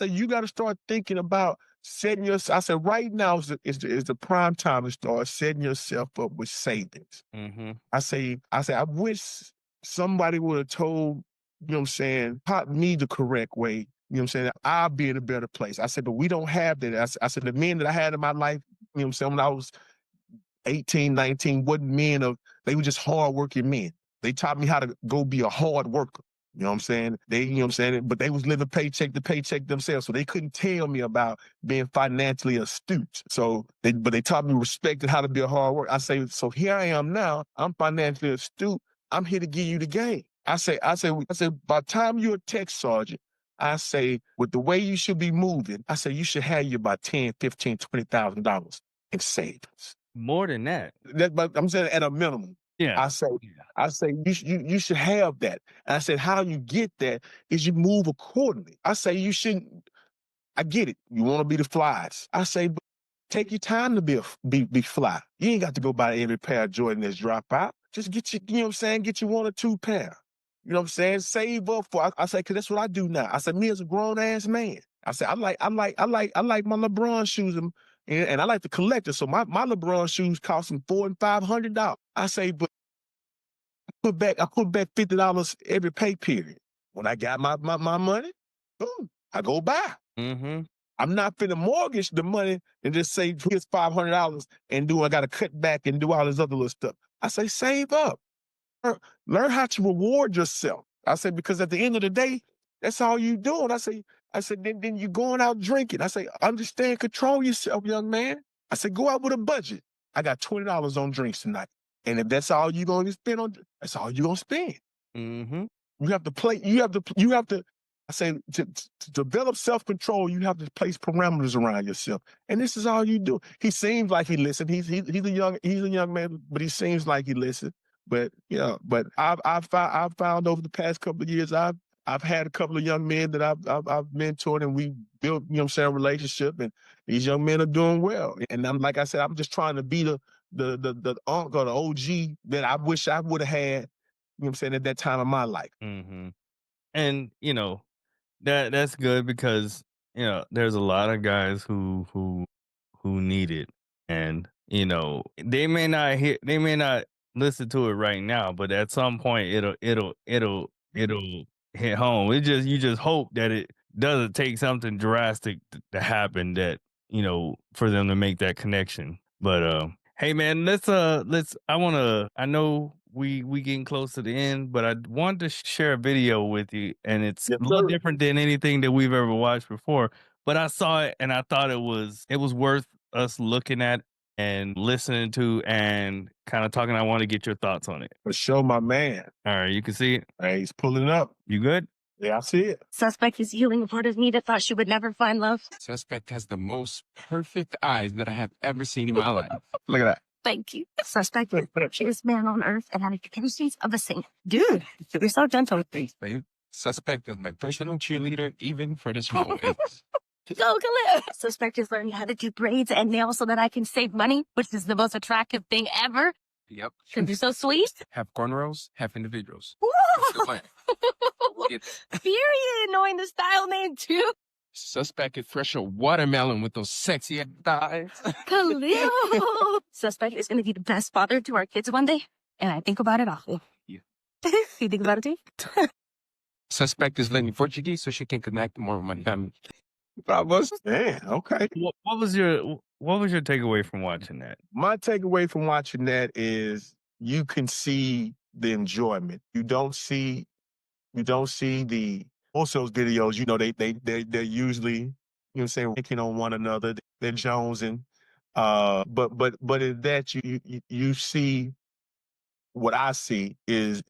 you got to start thinking about setting yourself. I said, right now is the prime time to start setting yourself up with savings. Mm-hmm. I say, I wish somebody would have told, you know what I'm saying, taught me the correct way. You know what I'm saying? I'll be in a better place. I said, but we don't have that. I said, the men that I had in my life, you know what I'm saying, when I was 18, 19, they were just hardworking men. They taught me how to go be a hard worker. You know what I'm saying? You know what I'm saying? But they was living paycheck to paycheck themselves. So they couldn't tell me about being financially astute. But they taught me respect and how to be a hard worker. I say, so here I am now. I'm financially astute. I'm here to give you the game. I say, by the time you're a tech sergeant, I say, with the way you should be moving, I say you should have you about $10, $15, $20,000 in savings. More than that. But I'm saying at a minimum. Yeah. I say you should have that. And I said, how you get that is you move accordingly. I say you shouldn't. I get it. You want to be the flies. I say, but take your time to be fly. You ain't got to go buy every pair of Jordan that's drop out. Just get you know what I'm saying? Get you 1 or 2 pair. You know what I'm saying? Save up for. I say, cause that's what I do now. I said, me as a grown ass man. I said, I like my LeBron shoes and I like to collect it. So my LeBron shoes cost them $400 and $500. I say, but I put back $50 every pay period. When I got my money, boom, I go buy. Mm-hmm. I'm not finna mortgage the money and just say, here's $500 and I got to cut back and do all this other little stuff. I say, save up. Learn how to reward yourself. I say, because at the end of the day, that's all you doing. I said, then you going out drinking. I say, understand, control yourself, young man. I said, go out with a budget. I got $20 on drinks tonight. And if that's all you're going to spend on, that's all you're going to spend. Mm-hmm. You have to, I say, to develop self-control, you have to place parameters around yourself. And this is all you do. He seems like he listened. He's a young man, but he seems like he listened. But I've found over the past couple of years, I've had a couple of young men that I've mentored, and we built, you know what I'm saying, a relationship, and these young men are doing well. And I'm, like I said, I'm just trying to be the uncle or the OG that I wish I would have had, you know what I'm saying, at that time of my life. Mm-hmm. And that's good, because there's a lot of guys who need it, and they may not listen to it right now, but at some point it'll hit home. You just hope that it doesn't take something drastic to happen, that for them to make that connection. But hey man, I know we getting close to the end, but I wanted to share a video with you, and it's a little different than anything that we've ever watched before. But I saw it and I thought it was worth us looking at and listening to and kind of talking. I want to get your thoughts on it. For sure, my man. All right, you can see it. Hey, he's pulling up. You good? Yeah, I see it. Suspect is healing a part of me that thought she would never find love. Suspect has the most perfect eyes that I have ever seen in my life. Look at that. Thank you. Suspect is the richest man on earth and had the tendencies of a saint. Dude, you're so gentle with me. Babe, Suspect is my personal cheerleader, even for the small things. Go, Khalil. Suspect is learning how to do braids and nails so that I can save money, which is the most attractive thing ever. Yep. Because you're so sweet. Half cornrows, half individuals. Whoa. The plan. Period. Knowing the style name, too. Suspect is fresh a watermelon with those sexy thighs. Khalil. Suspect is going to be the best father to our kids one day, and I think about it often. Yeah. You think about it, too? Suspect is learning Portuguese so she can connect more with my family. Man, okay. What was your takeaway from watching that? My takeaway from watching that is you can see the enjoyment. You don't see the most of those videos, they're usually, you know what I'm saying, picking on one another. They're jonesing. But in that you see, what I see is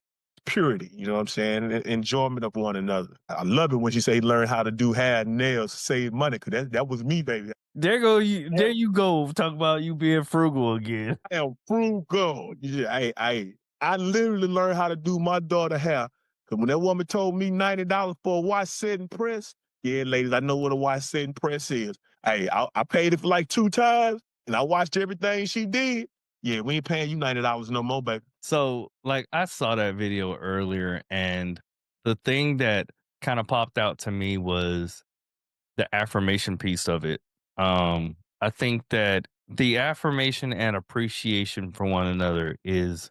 purity, you know what I'm saying? Enjoyment of one another. I love it when she say learn how to do hair and nails to save money, because that was me, baby. There you go. Talk about you being frugal again. I am frugal. Yeah, I literally learned how to do my daughter hair. Because when that woman told me $90 for a wash, set, and press, yeah, ladies, I know what a wash, set, and press is. Hey, I paid it for like 2 times, and I watched everything she did. Yeah, we ain't paying you $90 no more, baby. So, like, I saw that video earlier, and the thing that kind of popped out to me was the affirmation piece of it. I think that the affirmation and appreciation for one another is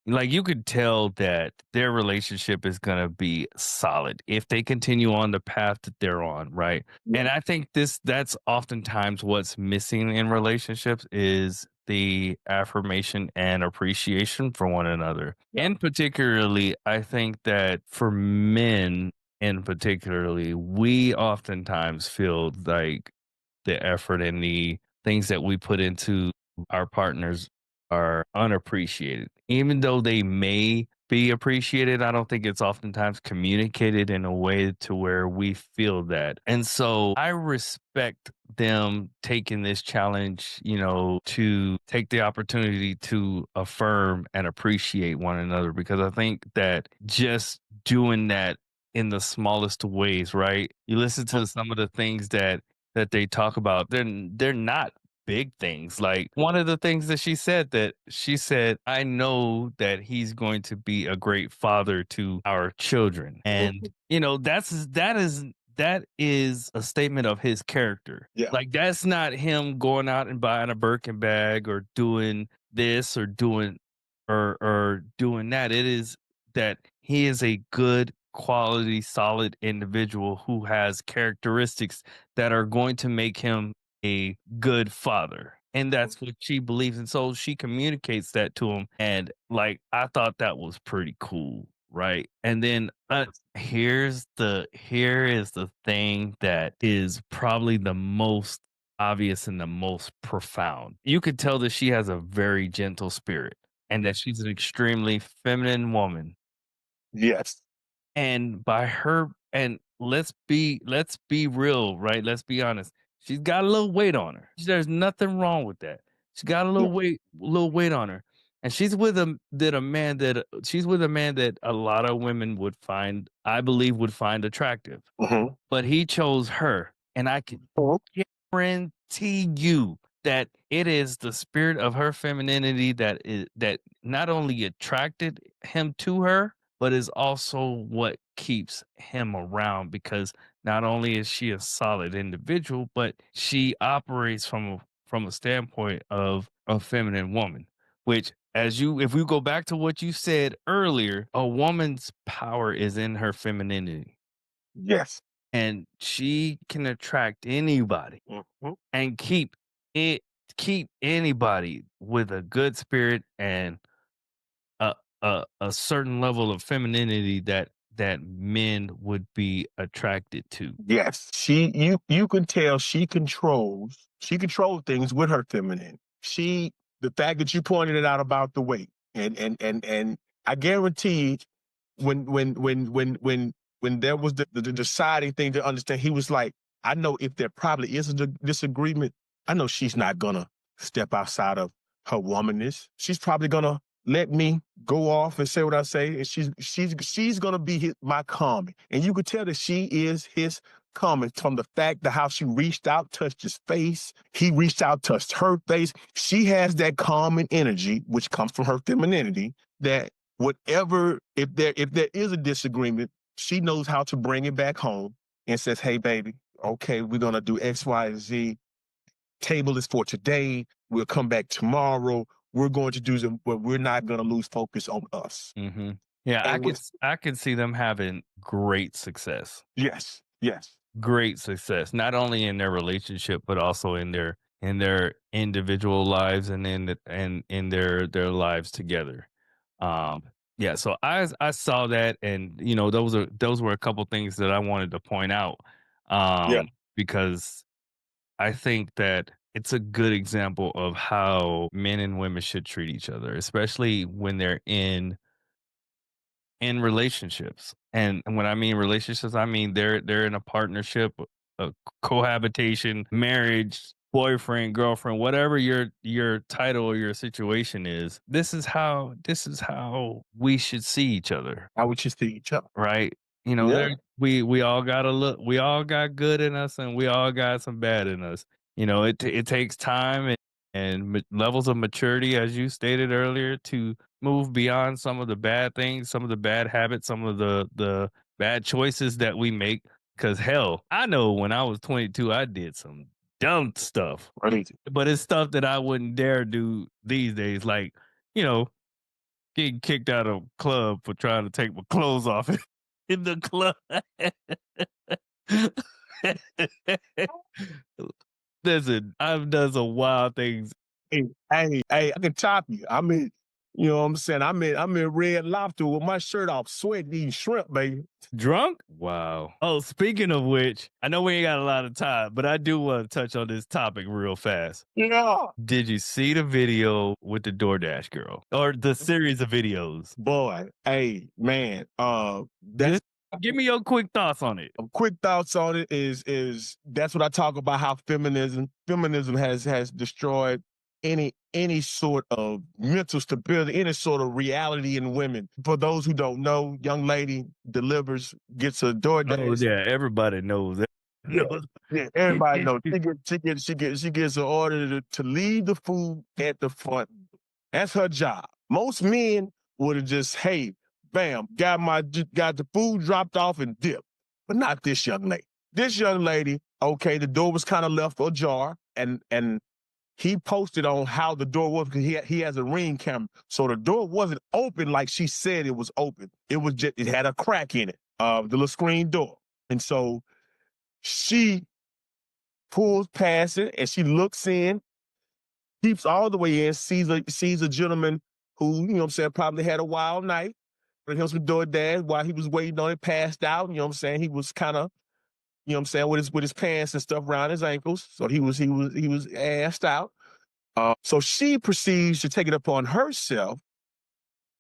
like you could tell that their relationship is going to be solid if they continue on the path that they're on, right? And I think that's oftentimes what's missing in relationships is the affirmation and appreciation for one another. And particularly, I think that for men in particularly, we oftentimes feel like the effort and the things that we put into our partners are unappreciated. Even though they may be appreciated, I don't think it's oftentimes communicated in a way to where we feel that. And so I respect them taking this challenge, to take the opportunity to affirm and appreciate one another, because I think that just doing that in the smallest ways, right? You listen to some of the things that they talk about, they're not big things. Like one of the things that she said, I know that he's going to be a great father to our children. And that is a statement of his character. Yeah. Like that's not him going out and buying a Birkin bag or doing this or doing or doing that. It is that he is a good quality, solid individual who has characteristics that are going to make him a good father. And that's what she believes. And so she communicates that to him. And like, I thought that was pretty cool. Right. And then here is the thing that is probably the most obvious and the most profound. You could tell that she has a very gentle spirit and that she's an extremely feminine woman. Yes. And by her, and let's be real, right? Let's be honest. She's got a little weight on her. There's nothing wrong with that. She's got a little weight on her. And she's with a man that a lot of women would find, I believe, would find attractive. But he chose her. And I can guarantee you that it is the spirit of her femininity that not only attracted him to her, but is also what keeps him around, because not only is she a solid individual, but she operates from a standpoint of a feminine woman, which if we go back to what you said earlier, a woman's power is in her femininity. Yes. And she can attract anybody and keep anybody with a good spirit and a certain level of femininity that men would be attracted to. Yes. You can tell she controls things with her feminine. The fact that you pointed it out about the weight. And I guarantee when there was the deciding thing to understand, he was like, I know if there probably is a disagreement, I know she's not gonna step outside of her womanness. She's probably gonna let me go off and say what I say, and she's gonna be my calming. And you could tell that she is his calming from the fact that how she reached out, touched his face. He reached out, touched her face. She has that calming energy, which comes from her femininity, that whatever, if there is a disagreement, she knows how to bring it back home and says, hey, baby, okay, we're going to do X, Y, and Z. Table is for today. We'll come back tomorrow. We're going to do some, but we're not going to lose focus on us. Mm-hmm. Yeah, I could see them having great success. Yes, yes. Great success, not only in their relationship, but also in their individual lives and in their lives together. Yeah, so I saw that, and those were a couple things that I wanted to point out. Because I think that it's a good example of how men and women should treat each other, especially when they're in in relationships. And when I mean relationships, I mean they're in a partnership, a cohabitation, marriage, boyfriend, girlfriend, whatever your title or your situation is. This is how we should see each other, I would just see each other. right? You know, Yeah. we all got a look. We all got good in us, and we all got some bad in us. You know, it takes time and levels of maturity, as you stated earlier, to move beyond some of the bad things, some of the bad habits, some of the bad choices that we make. Because hell, I know when I was 22, I did some dumb stuff, Crazy. but it's stuff that I wouldn't dare do these days. Like, you know, getting kicked out of a club for trying to take my clothes off in the club. Listen, I've done some wild things. Hey, I can top you. I'm in, you know what I'm saying? I'm in Red Lobster with my shirt off, sweating, eating shrimp, baby. Drunk? Wow. Oh, speaking of which, I know we ain't got a lot of time, but I do want to touch on this topic real fast. Yeah. Did you see the video with the DoorDash girl or the series of videos? Boy, hey, man, that's Give me your quick thoughts on it. quick thoughts on it is that's what I talk about, how feminism has destroyed any sort of mental stability, any sort of reality in women. For those who don't know, young lady delivers, gets a DoorDash. Oh yeah, everybody knows that. Yeah, everybody knows. She gets an order to leave the food at the front. That's her job. Most men would have just, hey, bam, got the food dropped off and dipped. But not this young lady. This young lady, okay, the door was kind of left ajar, and he posted on how the door was because he has a Ring camera. So the door wasn't open like she said it was open. It had a crack in it, the little screen door. And so she pulls past it and she looks in, keeps all the way in, sees a gentleman who, you know what I'm saying, probably had a wild night. But him some DoorDash while he was waiting on it, passed out. You know what I'm saying? He was kind of, you know what I'm saying, with his pants and stuff around his ankles. So he was assed out. So she proceeds to take it upon herself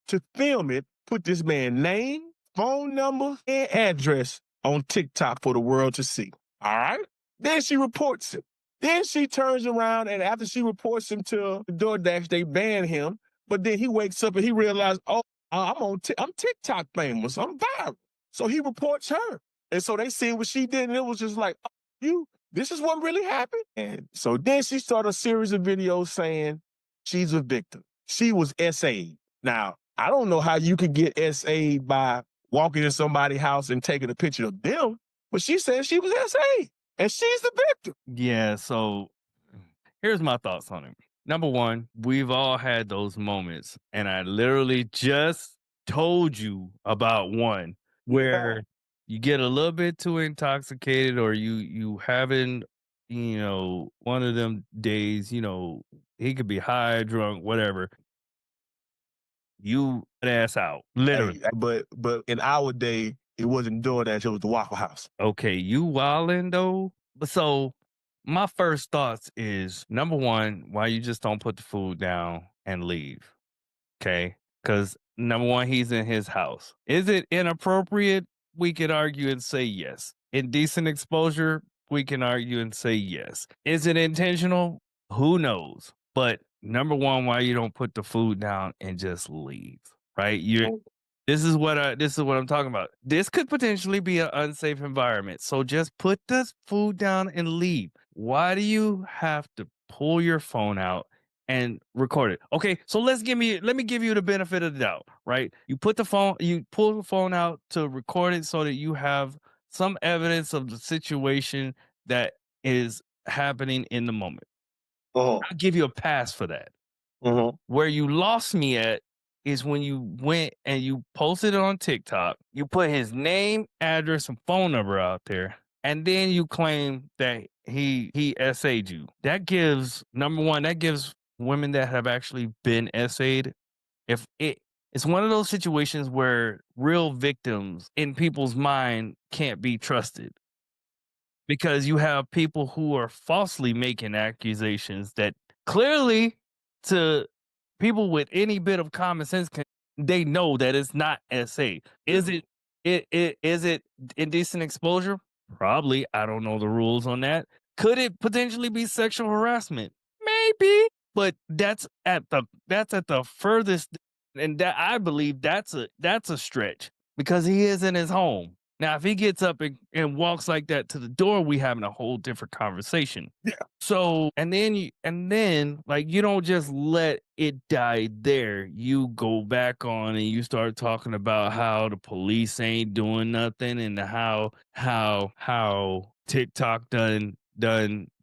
to film it, put this man's name, phone number, and address on TikTok for the world to see. All right? Then she reports him. Then she turns around, and after she reports him to DoorDash, they ban him. But then he wakes up and he realizes, oh, I'm TikTok famous. I'm viral. So he reports her. And so they see what she did, and it was just like, oh, this is what really happened? And so then she started a series of videos saying she's a victim. She was SA'd. Now, I don't know how you could get SA'd by walking in somebody's house and taking a picture of them, but she said she was SA'd, and she's the victim. Yeah, so here's my thoughts on it. Number one, we've all had those moments, and I literally just told you about one where you get a little bit too intoxicated, or you having, you know, one of them days, you know, he could be high, drunk, whatever. You ass out, literally. Hey, but in our day, it wasn't DoorDash, it was the Waffle House. Okay, you wildin' though. But so my first thoughts is, number one, why you just don't put the food down and leave? Okay, because number one, he's in his house. Is it inappropriate? We could argue and say yes. Indecent exposure? We can argue and say yes. Is it intentional? Who knows? But number one, why you don't put the food down and just leave? Right? This is what I'm talking about. This could potentially be an unsafe environment. So just put the food down and leave. Why do you have to pull your phone out and record it? Okay, so let me give you the benefit of the doubt, right? You pull the phone out to record it so that you have some evidence of the situation that is happening in the moment. I'll give you a pass for that. Where you lost me at is when you went and you posted it on TikTok, you put his name, address, and phone number out there, and then you claim that he SA'd you. That gives, number one, that gives women that have actually been SA'd, it's one of those situations where real victims in people's mind can't be trusted. Because you have people who are falsely making accusations that clearly, to people with any bit of common sense, can they know that it's not SA. Is it indecent exposure? Probably. I don't know the rules on that. Could it potentially be sexual harassment? Maybe, but that's at the furthest, and that I believe that's a stretch because he is in his home. Now, if he gets up and walks like that to the door, we having a whole different conversation. Yeah. So, and then like you don't just let it die there. You go back on and you start talking about how the police ain't doing nothing and how TikTok done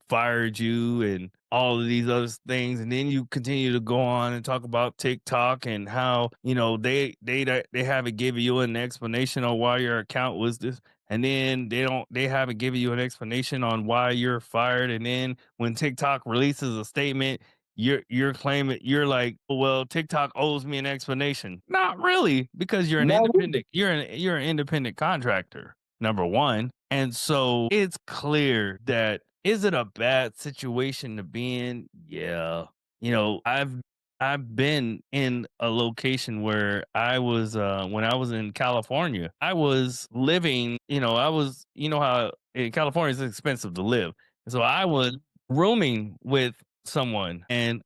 fired you and all of these other things, and then you continue to go on and talk about TikTok and how they haven't given you an explanation on why your account was this, and then they haven't given you an explanation on why you're fired, and then when TikTok releases a statement, you're claiming, you're like, oh, well, TikTok owes me an explanation. Not really, because you're an independent you're an independent contractor, number one. And so it's clear that, is it a bad situation to be in? Yeah. I've been in a location where I was when I was in California. I was living, how in California it's expensive to live. So I was rooming with someone, and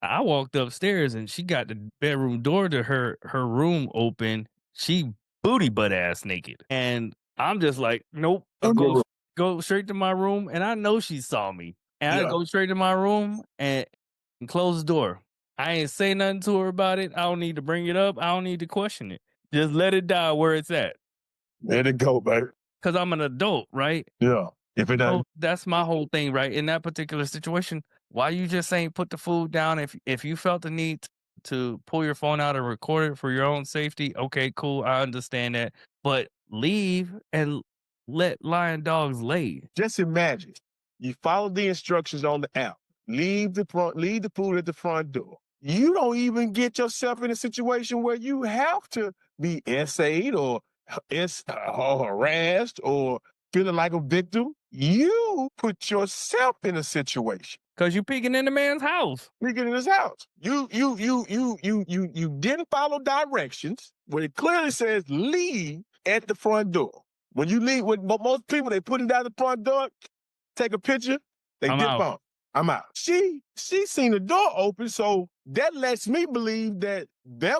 I walked upstairs and she got the bedroom door to her room open. She booty butt ass naked. And I'm just like, nope. I go straight to my room, and I know she saw me. And I go straight to my room and close the door. I ain't say nothing to her about it. I don't need to bring it up. I don't need to question it. Just let it die where it's at. Let it go, baby. Because I'm an adult, right? Yeah. If it doesn't, that's my whole thing, right? In that particular situation, why you just ain't put the food down? If you felt the need to pull your phone out and record it for your own safety, okay, cool, I understand that. But leave and let lion dogs lay. just imagine you follow the instructions on the app. Leave the food at the front door. You don't even get yourself in a situation where you have to be essayed or harassed or feeling like a victim. You put yourself in a situation. Because you peeking in the man's house. Peeking in his house. You didn't follow directions where it clearly says leave at the front door. When you leave, with most people, they put it down the front door, take a picture, they I'm dip out. on. I'm out. She seen the door open, so that lets me believe that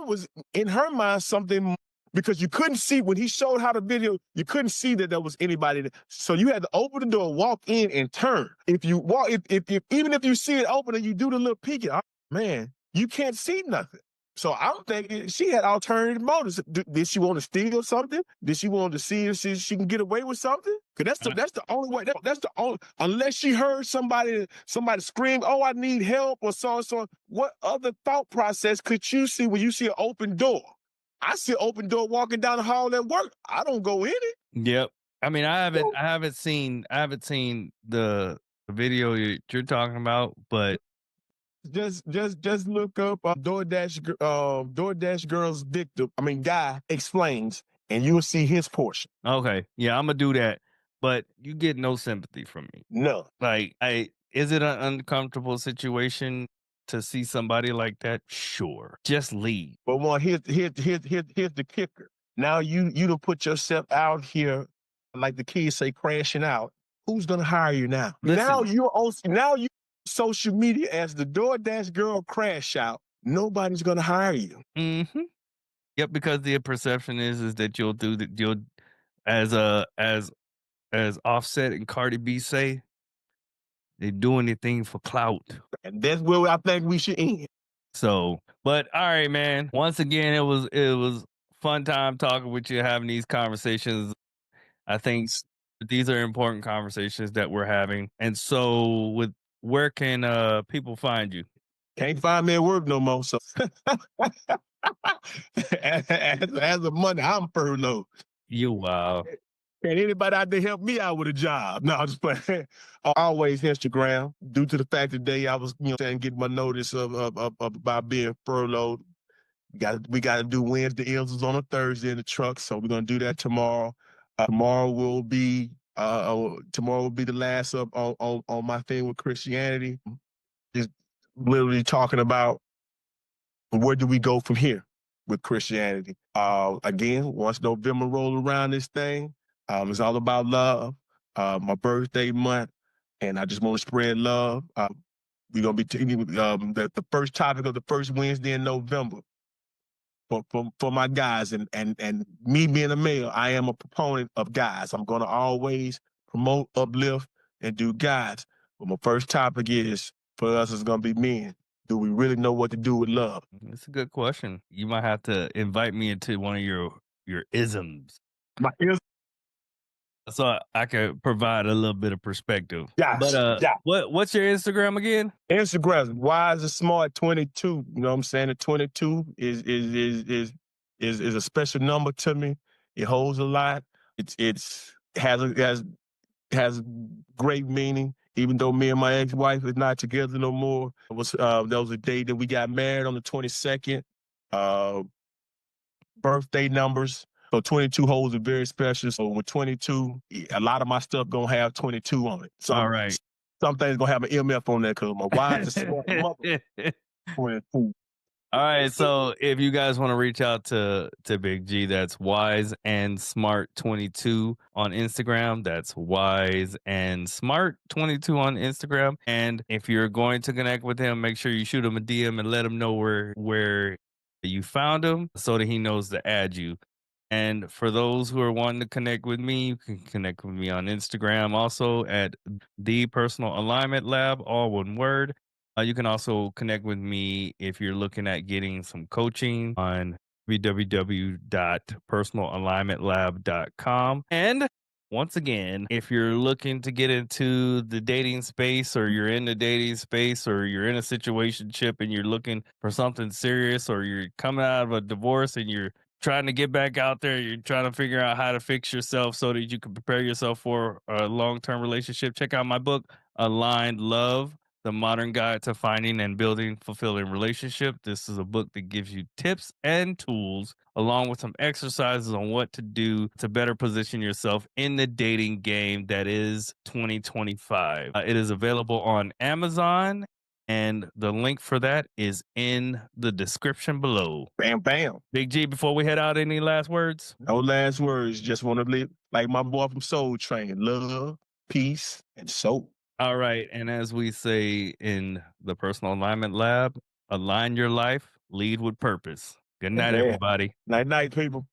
was in her mind something, because you couldn't see when he showed how the video, you couldn't see that there was anybody there. So you had to open the door, walk in, and turn. If you walk, even if you see it open and you do the little peeking, oh, man, you can't see nothing. So I'm thinking she had alternative motives. Did she want to steal something? Did she want to see if she can get away with something? Because that's the only way. That's the only, unless she heard somebody scream, "Oh, I need help," or so and so. What other thought process could you see when you see an open door? I see an open door walking down the hall at work. I don't go in it. Yep. I mean, I haven't seen the video you're talking about, but Just look up DoorDash girl's victim. Guy explains, and you'll see his portion. okay, yeah, I'm gonna do that. But you get no sympathy from me. No. Like, is it an uncomfortable situation to see somebody like that? Sure, just leave. But one, here's the kicker. Now you done put yourself out here, like the kids say, crashing out. Who's gonna hire you now? Listen. Now you social media as the DoorDash girl crash out. Nobody's gonna hire you. Mm-hmm. Yep, because the perception is that you'll as Offset and Cardi B say, they do anything for clout. And that's where I think we should end. So, but all right, man. Once again, it was fun time talking with you, having these conversations. I think these are important conversations that we're having. And so, where can people find you? Can't find me at work no more. So as of Monday, I'm furloughed. You wow. Can anybody out there help me out with a job? No, I'm just playing. Always Instagram. Due to the fact that today I was, getting my notice of about being furloughed. We got to do Wednesday ills on a Thursday in the truck, so we're gonna do that tomorrow. Tomorrow will be the last up on my thing with Christianity. Just literally talking about where do we go from here. with Christianity. Again, once November roll around this thing, it's all about love. My birthday month, and I just want to spread love. We're gonna be taking the first topic of the first Wednesday in November for my guys, and me being a male, I am a proponent of guys. I'm gonna always promote, uplift, and do guys. But my first topic is for us is gonna be men. Do we really know what to do with love? It's a good question. You might have to invite me into one of your isms, My ears, so I could provide a little bit of perspective. yes, But yeah. what's your Instagram again? Instagram, why is it smart 22? You know what I'm saying? The 22 is a special number to me. It holds a lot. It's has great meaning. Even though me and my ex-wife is not together no more, that was a day that we got married on the 22nd. Birthday numbers. So 22 holds a very special. So with 22, a lot of my stuff gonna have 22 on it. All right. Some things gonna have an MF on there because my wife is smart mother. 22. All right, so if you guys want to reach out to Big G, that's Wise and Smart 22 on Instagram. That's Wise and Smart 22 on Instagram. And if you're going to connect with him, make sure you shoot him a DM and let him know where you found him so that he knows to add you. And for those who are wanting to connect with me, you can connect with me on Instagram also at The Personal Alignment Lab, all one word. You can also connect with me if you're looking at getting some coaching on www.personalalignmentlab.com. And once again, if you're looking to get into the dating space, or you're in the dating space, or you're in a situationship and you're looking for something serious, or you're coming out of a divorce and you're trying to get back out there, you're trying to figure out how to fix yourself so that you can prepare yourself for a long-term relationship, check out my book, Aligned Love: The Modern Guide to Finding and Building Fulfilling Relationship. This is a book that gives you tips and tools along with some exercises on what to do to better position yourself in the dating game that is 2025. It is available on Amazon, and the link for that is in the description below. Bam, bam. Big G, before we head out, any last words? No last words. Just want to live like my boy from Soul Train. Love, peace, and soul. All right. And as we say in the Personal Alignment Lab, align your life, lead with purpose. Good night, Yeah. everybody. Night, night, people.